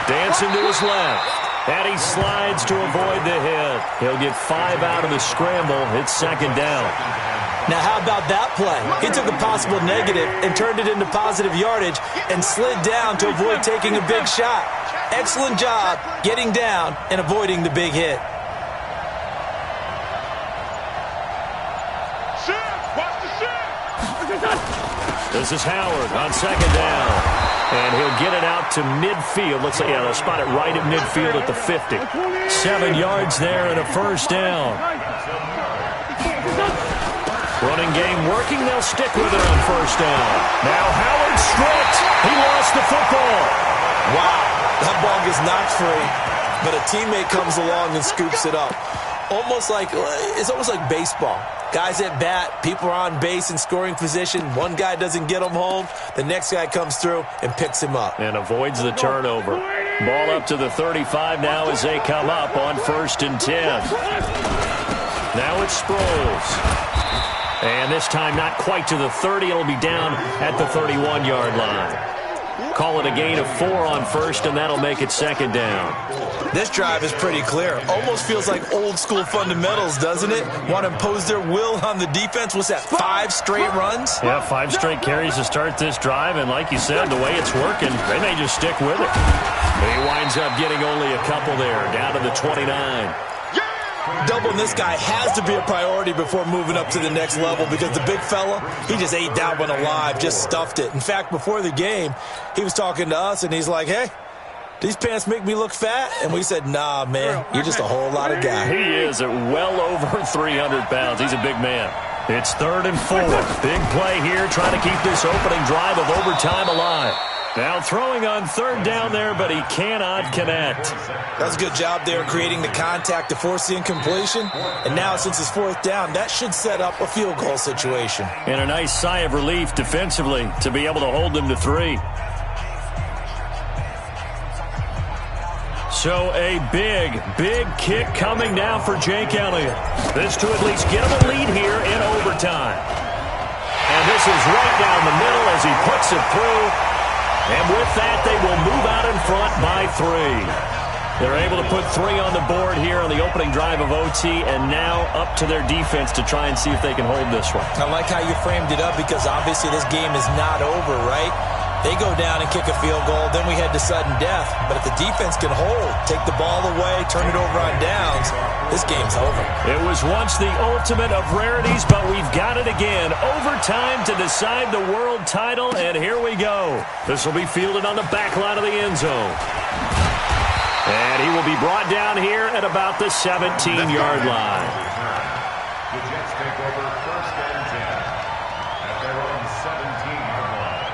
Dancing to his left. And he slides to avoid the hit. He'll get 5 out of the scramble. It's second down. Now, how about that play? He took a possible negative and turned it into positive yardage and slid down to avoid taking a big shot. Excellent job getting down and avoiding the big hit. This is Howard on second down. And he'll get it out to midfield. Looks like, yeah, they'll spot it right at midfield at the 50. 7 yards there and a first down. Running game working. They'll stick with it on first down. Now Howard stripped. He lost the football. Wow, that ball gets knocked free, but a teammate comes along and scoops it up. It's almost like baseball. Guys at bat, people are on base in scoring position. One guy doesn't get him home. The next guy comes through and picks him up. And avoids the turnover. Ball up to the 35 now as they come up on 1st and 10. Now it's Sproles. And this time not quite to the 30. It'll be down at the 31-yard line. Call it a gain of 4 on first, and that'll make it 2nd down. This drive is pretty clear. Almost feels like old-school fundamentals, doesn't it? Want to impose their will on the defense. What's that, 5 straight runs? Yeah, 5 straight carries to start this drive, and like you said, the way it's working, they may just stick with it. But he winds up getting only a couple there, down to the 29. Doubling this guy has to be a priority before moving up to the next level because the big fella, he just ate that one alive, just stuffed it. In fact, before the game, he was talking to us, and he's like, hey, these pants make me look fat? And we said, nah, man, you're just a whole lot of guy. He is at well over 300 pounds. He's a big man. It's 3rd and 4. Big play here, trying to keep this opening drive of overtime alive. Now throwing on 3rd down there, but he cannot connect. That's a good job there creating the contact to force the incompletion. And now since it's 4th down, that should set up a field goal situation. And a nice sigh of relief defensively to be able to hold them to 3. So a big kick coming now for Jake Elliott. This to at least get him a lead here in overtime. And this is right down the middle as he puts it through. And with that, they will move out in front by 3. They're able to put 3 on the board here on the opening drive of OT, and now up to their defense to try and see if they can hold this one. I like how you framed it up because obviously this game is not over, right? They go down and kick a field goal, then we head to sudden death. But if the defense can hold, take the ball away, turn it over on downs, this game's over. It was once the ultimate of rarities, but we've got it again. Overtime to decide the world title, and here we go. This will be fielded on the back line of the end zone. And he will be brought down here at about the 17-yard line. The Jets take over 1st and 10 at their own 17-yard line.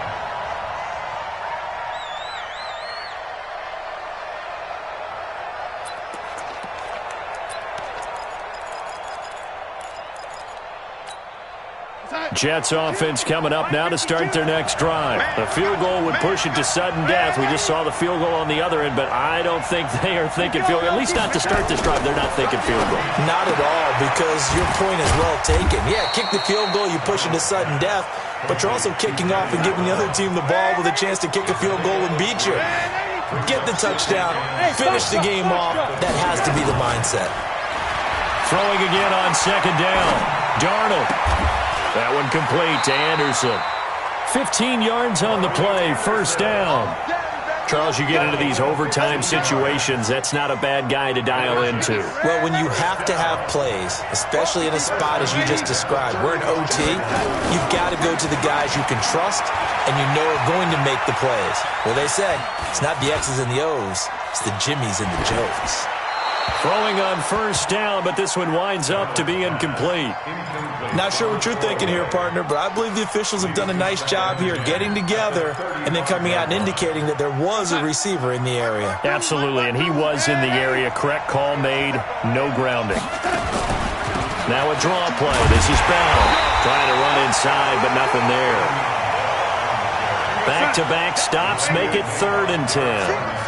Jets offense coming up now to start their next drive. The field goal would push it to sudden death. We just saw the field goal on the other end, but I don't think they are thinking field goal. At least not to start this drive. They're not thinking field goal. Not at all, because your point is well taken. Yeah, kick the field goal, you push it to sudden death, but you're also kicking off and giving the other team the ball with a chance to kick a field goal and beat you. Get the touchdown, finish the game off. That has to be the mindset. Throwing again on 2nd down. Darnold. That one complete to Anderson. 15 yards on the play, 1st down. Charles, you get into these overtime situations, that's not a bad guy to dial into. Well, when you have to have plays, especially in a spot as you just described, we're in OT, you've got to go to the guys you can trust and you know are going to make the plays. Well, they say it's not the X's and the O's, it's the Jimmies and the Joes. Throwing on 1st down, but this one winds up to be incomplete. Not sure what you're thinking here, partner, but I believe the officials have done a nice job here getting together and then coming out and indicating that there was a receiver in the area. Absolutely, and he was in the area. Correct call made, no grounding. Now a draw play. This is Bell trying to run inside, but nothing there. Back-to-back stops make it 3rd and 10.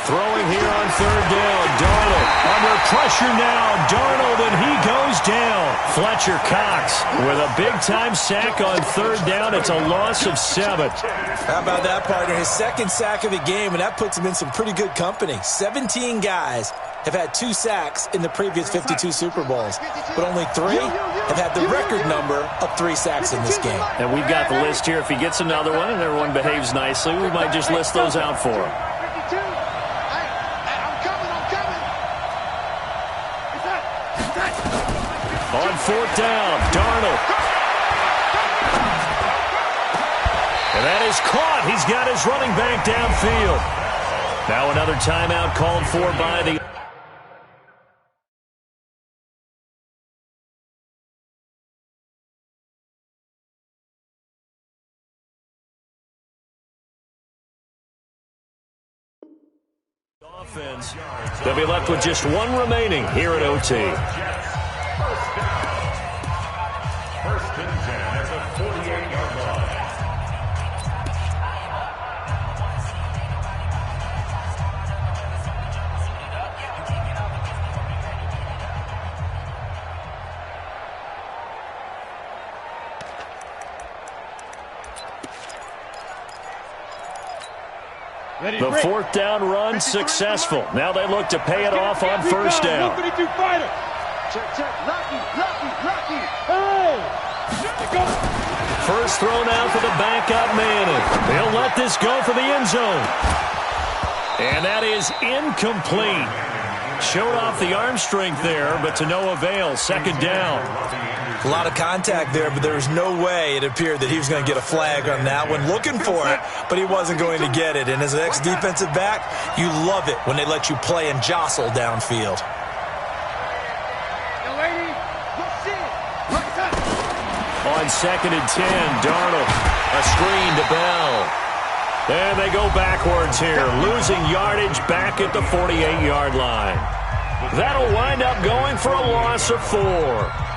Throwing here on 3rd down. Darnold under pressure now. Darnold, and he goes down. Fletcher Cox with a big-time sack on 3rd down. It's a loss of 7. How about that, partner? His 2nd sack of the game, and that puts him in some pretty good company. 17 guys have had 2 sacks in the previous 52 Super Bowls, but only 3 have had the record number of 3 sacks in this game. And we've got the list here. If he gets another one and everyone behaves nicely, we might just list those out for him. On 4th down, Darnold And that is caught. He's got his running back downfield. Now another timeout called for by the... offense. They'll be left with just one remaining here at OT. First and 10 at the 48-yard line. The fourth down run successful. Now they look to pay it off on first down. First throw now for the backup man. They'll let this go for the end zone. And that is incomplete. Showed off the arm strength there, but to no avail. Second down. A lot of contact there, but there was no way it appeared that he was going to get a flag on that one. Looking for it, but he wasn't going to get it. And as an ex-defensive back, you love it when they let you play and jostle downfield. On second and 10, Darnold. A screen to Bell. And they go backwards here, losing yardage back at the 48-yard line. That'll wind up going for a loss of 4.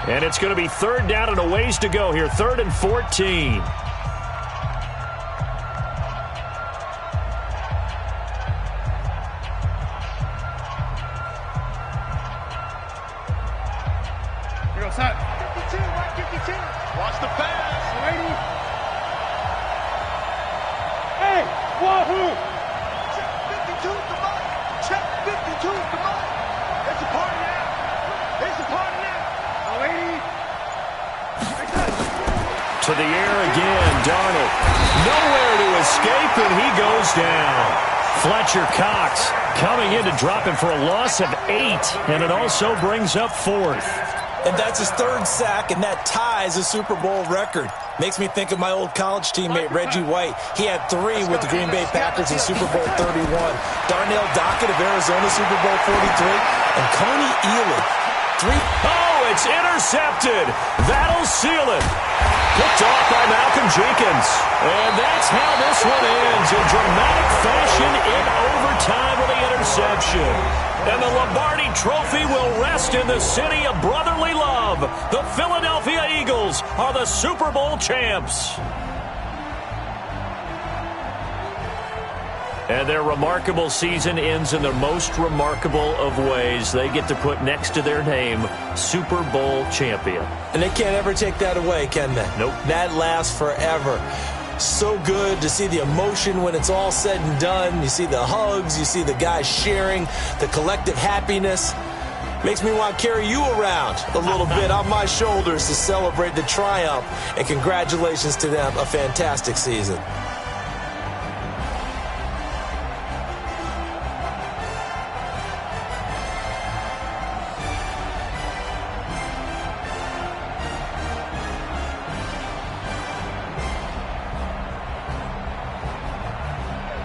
And it's going to be third down and a ways to go here, 3rd and 14. Here goes Hut. 52, right 52. Watch the pass, lady. Hey, wahoo! Check 52 to Mike. Check 52 to Mike. There's a party now. There's a party now. Lady. To the air again, Darnold. Nowhere to escape, and he goes down. Fletcher Cox coming in to drop him for a loss of 8, and it also brings up 4th. And that's his 3rd sack, and that ties a Super Bowl record. Makes me think of my old college teammate, Reggie White. He had 3 with the Green Bay Packers in Super Bowl 31. Darnell Dockett of Arizona, Super Bowl 43. And Coney Ealy, 3. Oh, it's intercepted. That'll seal it. Picked off by Malcolm Jenkins. And that's how this one ends, in dramatic fashion in overtime with the interception. And the Lombardi Trophy will rest in the city of brotherly love. The Philadelphia Eagles are the Super Bowl champs. And their remarkable season ends in the most remarkable of ways. They get to put next to their name, Super Bowl champion. And they can't ever take that away, can they? Nope. That lasts forever. So good to see the emotion when it's all said and done. You see the hugs, you see the guys sharing, the collective happiness. Makes me want to carry you around a little bit on my shoulders to celebrate the triumph. And congratulations to them, a fantastic season.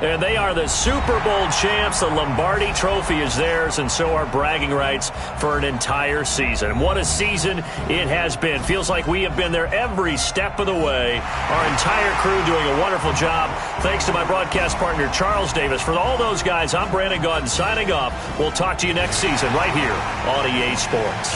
And they are the Super Bowl champs. The Lombardi Trophy is theirs, and so are bragging rights for an entire season. What a season it has been. Feels like we have been there every step of the way. Our entire crew doing a wonderful job. Thanks to my broadcast partner, Charles Davis. For all those guys, I'm Brandon Gaudin signing off. We'll talk to you next season right here on EA Sports.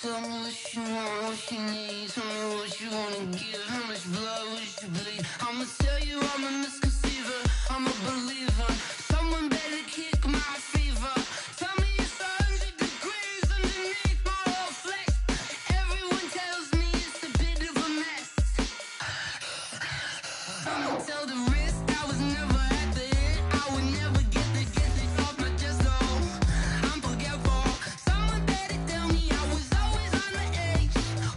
Tell me what you want, what you need. Tell me what you wanna give. How much blood would you bleed? I'ma tell you I'm a misconceiver. I'm a believer. Someone better kick my fever. Tell me it's 100 degrees underneath my whole flesh. Everyone tells me it's a bit of a mess. I'ma tell the risk I was never at the end. I would never get it off my chest. Oh, I'm forgetful. Someone better tell me I was always on the edge.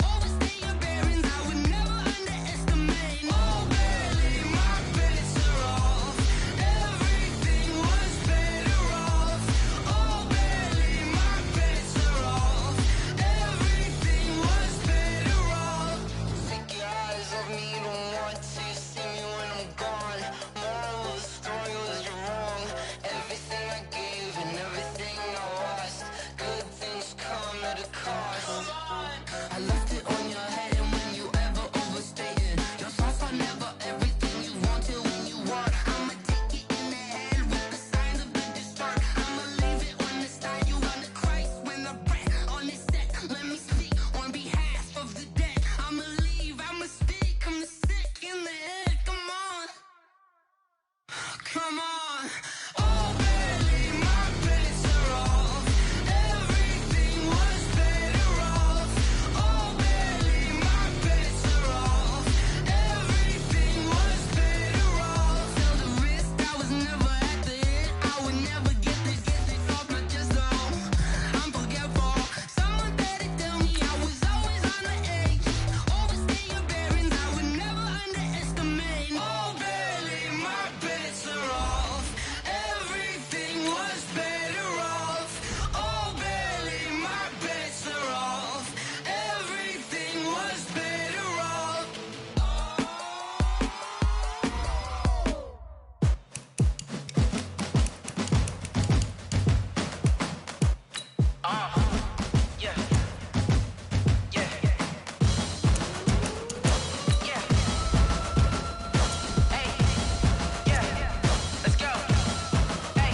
Overstay your bearings, I would never underestimate. Oh, barely my bets are off. Everything was better off. Oh, barely my bets are off. Everything was better off. Take your eyes off me, you don't want to see me when I'm gone. Moral of the story was you're wrong. Everything I gave and everything I lost. Good things come at a cost. I left it on your head, and when you ever overstated, your thoughts are never everything you wanted when you want. I'ma take it in the head with the signs of the distort. I'ma leave it on the side. You want the Christ when I breath on this set. Let me speak on behalf of the dead. I'ma leave, I'ma speak. I'm the sick in the head. Come on, come on. Oh, barely my bets are off. Everything was better off. Oh, barely my bets are off. Everything was better off. Tell the risk I was never at the end. I would never get it off my chest. Oh, I'm forgetful. Someone better tell me I was always on the edge. Overstay your bearings, I would never underestimate. Oh, barely my bets are off. Everything was better off. Oh, barely my bets are off. Everything was better off. Yeah. Yeah. Yeah. Hey. Yeah. Let's go. Hey.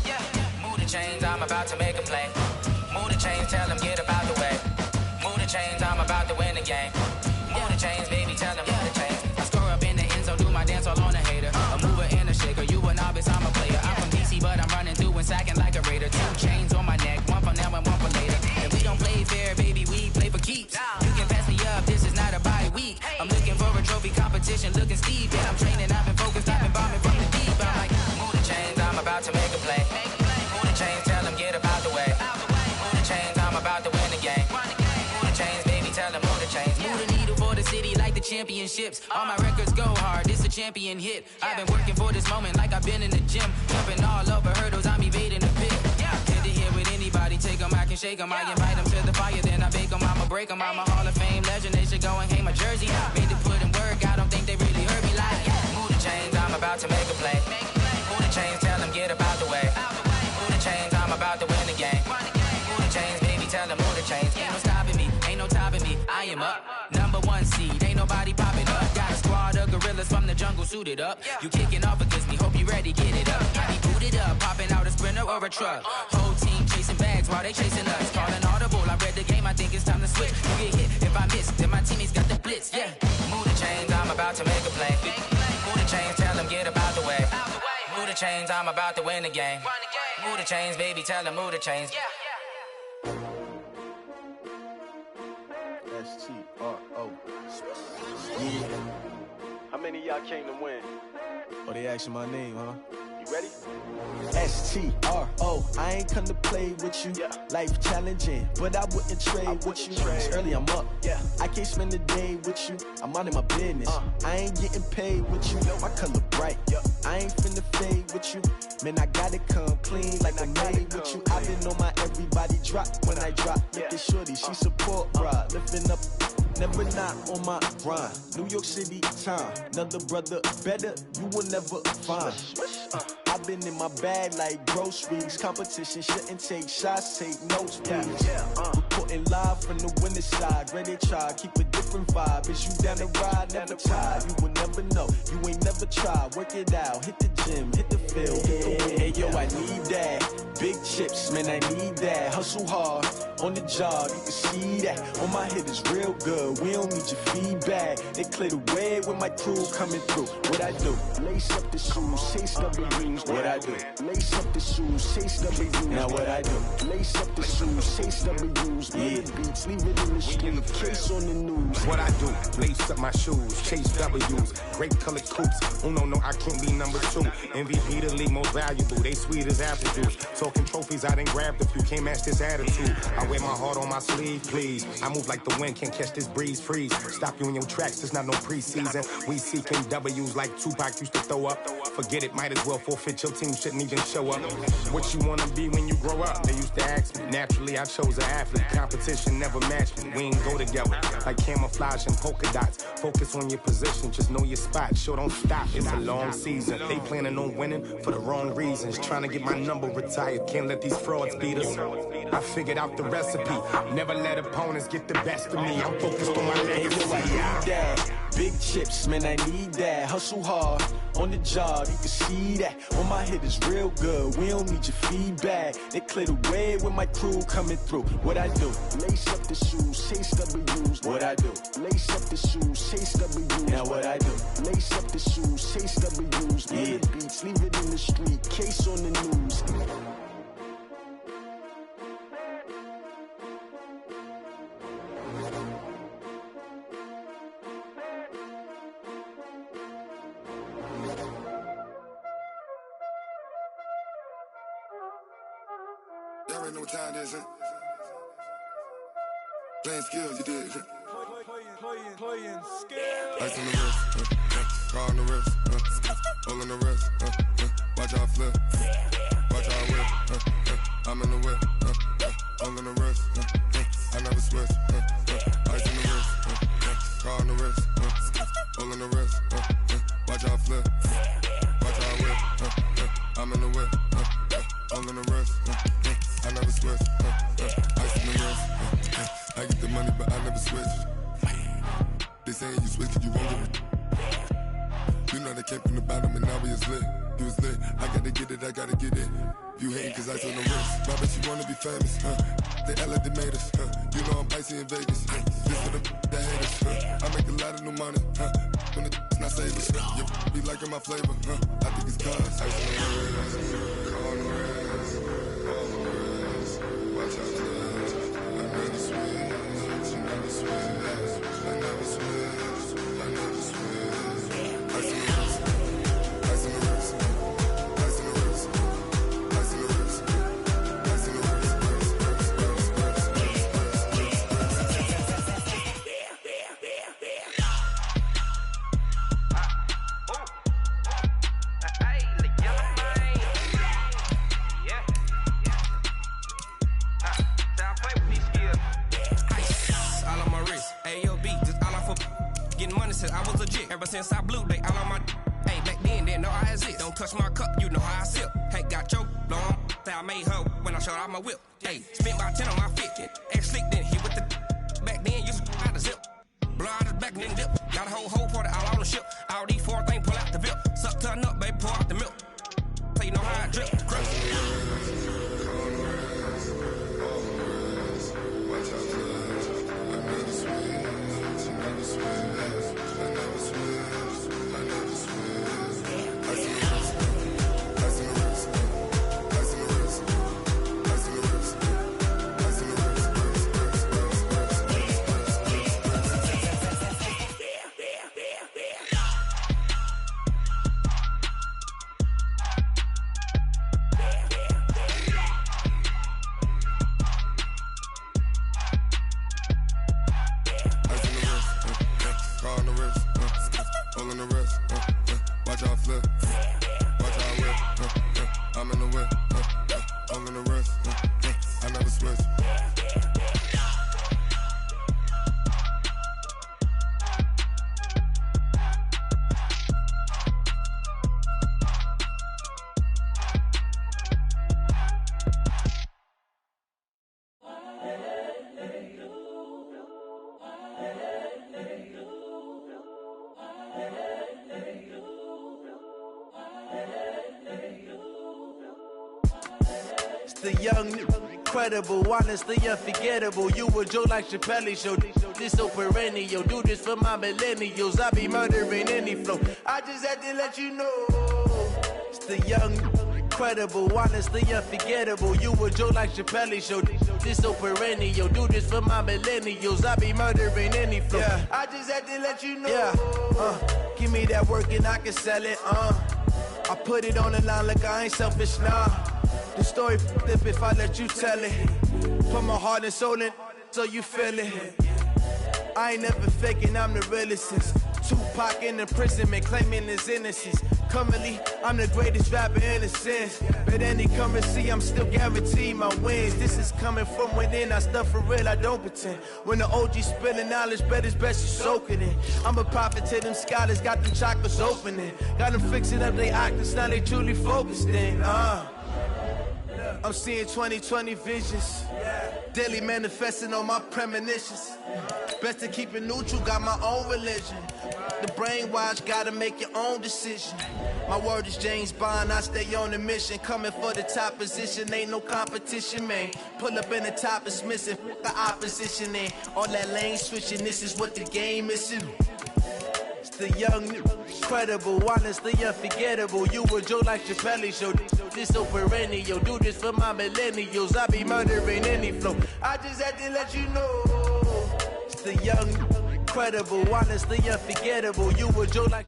Yeah. Move the chains, I'm about to make a play. Move the chains, tell them get about the way. Move the chains, I'm about to win the game. Move the chains, baby, tell them move the chains. I score up in the end zone, do my dance all on a hater. A mover and a shaker, you a novice, I'm a player. I'm from DC, but I'm running through and sacking like a raider. 2 chains on my neck, one for now and one for later. And we don't play fair, baby, we play for keeps. You can pass me up, this is not a bye week. I'm looking for a trophy competition, looking steep. Yeah, I'm training, I've been focused, I've been bombing from the deep. I'm like, move the chains, I'm about to make a play. Move the chains, tell them get about the way. Move the chains, I'm about to win the game. Move the chains, baby, tell them move the chains. Move the needle for the city like the championships. All my records go hard, this a champion hit. I've been working for this moment like I've been in the gym. Jumping all over hurdles, I'm evading the pit. Hit to hit with anybody, take them, I can shake them. I invite them to the fire, then I bake them, I'ma break them. I'm a Hall of Fame legend, they should go and hang my jersey. Made to put in work, I don't think they really heard me like. Move the chains, I'm about to make a play. Move the chains, tell them get about the way. Move the chains, I'm about to win the game. Move the chains, baby, tell them move the chains. Ain't no stopping me, ain't no topping me. I am up, #1 seed, ain't nobody popping up. Got a squad of gorillas from the jungle suited up. You kicking off against me, hope you ready, get it up. I be booted up, popping out a sprinter or a truck. Whole team chasing bags while they chasing us. Calling audible, I read the game, I think it's time to switch. You get hit, if I miss, then my teammates got the blitz. Yeah, move the chains, I'm about to make a play. Move the chains, tell them get about the way. Move the chains, I'm about to win the game. Move the chains, baby, tell them move the chains. S-T-R-O. Yeah. How many of y'all came to win? Oh, they asking my name, huh? You ready? S-T-R-O. I ain't come to play with you. Life challenging, but I wouldn't trade with you. It's early, I'm up. I can't spend the day with you. I'm out in my business. I ain't getting paid with you. My color bright. I ain't finna fade with you. Man, I gotta come clean like I'm made with you. I've been on my everybody drop when I drop. Look at shorty, she support, bruh. Lifting up, never not on my grind. New York City time, another brother better, you will never find. I've been in my bag like groceries. Competition shouldn't take shots, take notes, please. Reporting live from the winning side. Ready to try, keep a different vibe. Is you down the ride, never tired. You will never know, you ain't never tried. Work it out, hit the gym, hit the field, hit the wind. Hey yo, I need that. big chips, man, I need that. Hustle hard, on the job, you can see that. On my hit is real good, we don't need your feedback. They clear the way with my crew coming through. What I do? Lace up the shoes, chase W's. What I do? Lace up the shoes, chase W's. Now what I do? Lace up the shoes, chase W's. Yeah, beats, leave it in the street, case on the news. What I do? Lace up my shoes, chase W's. Great colored coops. Oh no, I can't be number 2. MVP the league most valuable. They sweet as apple juice. Talking trophies, I done grabbed a few. Can't match this attitude. I wear my heart on my sleeve, please. I move like the wind, can't catch this breeze, freeze. Stop you in your tracks, there's not no preseason. We seeking W's like Tupac used to throw up. Forget it, might as well forfeit. Your team shouldn't even show up. What you wanna be when you grow up? They used to ask me. Naturally, I chose an athlete. Competition never matched me. We ain't go together like camouflage and polka dots. Focus on your position, just know your spot. Sure, don't stop. It's a long season. They planning on winning for the wrong reasons. Trying to get my number retired. Can't let these frauds beat us. I figured out the recipe. Never let opponents get the best of me. I'm focused on my legacy. Big chips, man, I need that. Hustle hard, on the job, you can see that. On my hit is real good, we don't need your feedback. They clear the way with my crew coming through. What I do? Lace up the shoes, chase W's. What I do? Lace up the shoes, chase W's. Now what I do? Lace up the shoes, chase W's. Yeah, beats, leave it in the street, case on the news. Y'all already know what time it is, huh? Playing skills, you did. Playing skills. Ice on the wrist, car on the wrist, hole in the wrist, watch how I flip, watch how I whip, I'm in the whip, hole in the wrist, I never switch, ice on the wrist, car on the wrist, hole in the wrist, watch how I flip, watch how I whip, I'm in the whip, hole in the wrist, I never switch, ice on the wrist, I get the money but I never switch. They saying you switch 'cause you won't get it. You know they came from the bottom and now we is lit. You was lit, I gotta get it, I gotta get it. You hating 'cause I told the wrist. Why bet you wanna be famous, They Ella, they made us, You know I'm icy in Vegas, This for the that hate us, I make a lot of new money, When it's not savers, You be liking my flavor, I think it's cause ice on the wrist, on the wrist, on the wrist. Watch out, I never switch, you never switch. I never switch, I never switch. Ice on the wrist, ice on the wrist, ice on the wrist, ice on the wrist, ice on the wrist. I was legit. Ever since I blew, they all on my. Hey, back then, didn't know I exist. Don't touch my cup, you know how I sip. Hey, got choked, long. I made her when I showed out my whip. Hey, spent about 10 on my fit. Ex slick, then hit with the. Back then, used to out the zip. Blow out the back, then dip. Got a whole party all on the ship. All these 4 things pull out the VIP. Suck, turn up, baby, pour out the milk. So you know how I drip. Crush. the young, incredible, honestly unforgettable. You a Joe like Chappelle show. This so perennial. Do this for my millennials. I be murdering any flow. I just had to let you know. It's the young, incredible, honestly unforgettable. You a Joe like Chappelle show. This so perennial. Do this for my millennials. I be murdering any flow. Yeah. I just had to let you know. Yeah. Give me that work and I can sell it. I put it on the line like I ain't selfish, nah. The story flip if I let you tell it. Put my heart and soul in so you feel it. I ain't never faking, I'm the realest since Tupac in imprisonment, claiming his innocence. Currently, I'm the greatest rapper in a sense. But any currency, I'm still guaranteed my wins. This is coming from within, I stuff for real, I don't pretend. When the OG spilling knowledge, bet it's best you soak it in. I'm a prophet to them scholars, got them chakras opening. Got them fixing up they octaves, now they truly focused in. I'm seeing 2020 visions. Daily manifesting on my premonitions. Best to keep it neutral, got my own religion. The brainwash, gotta make your own decision. My word is James Bond, I stay on the mission. Coming for the top position, ain't no competition, man. Pull up in the top is missing, the opposition in. All that lane switching, this is what the game is. It's the young, incredible, honestly unforgettable. You a Joe like Chappelle show. This so perennial. Do this for my millennials. I be murdering any flow. I just had to let you know. It's the young, incredible, honestly unforgettable. You a Joe like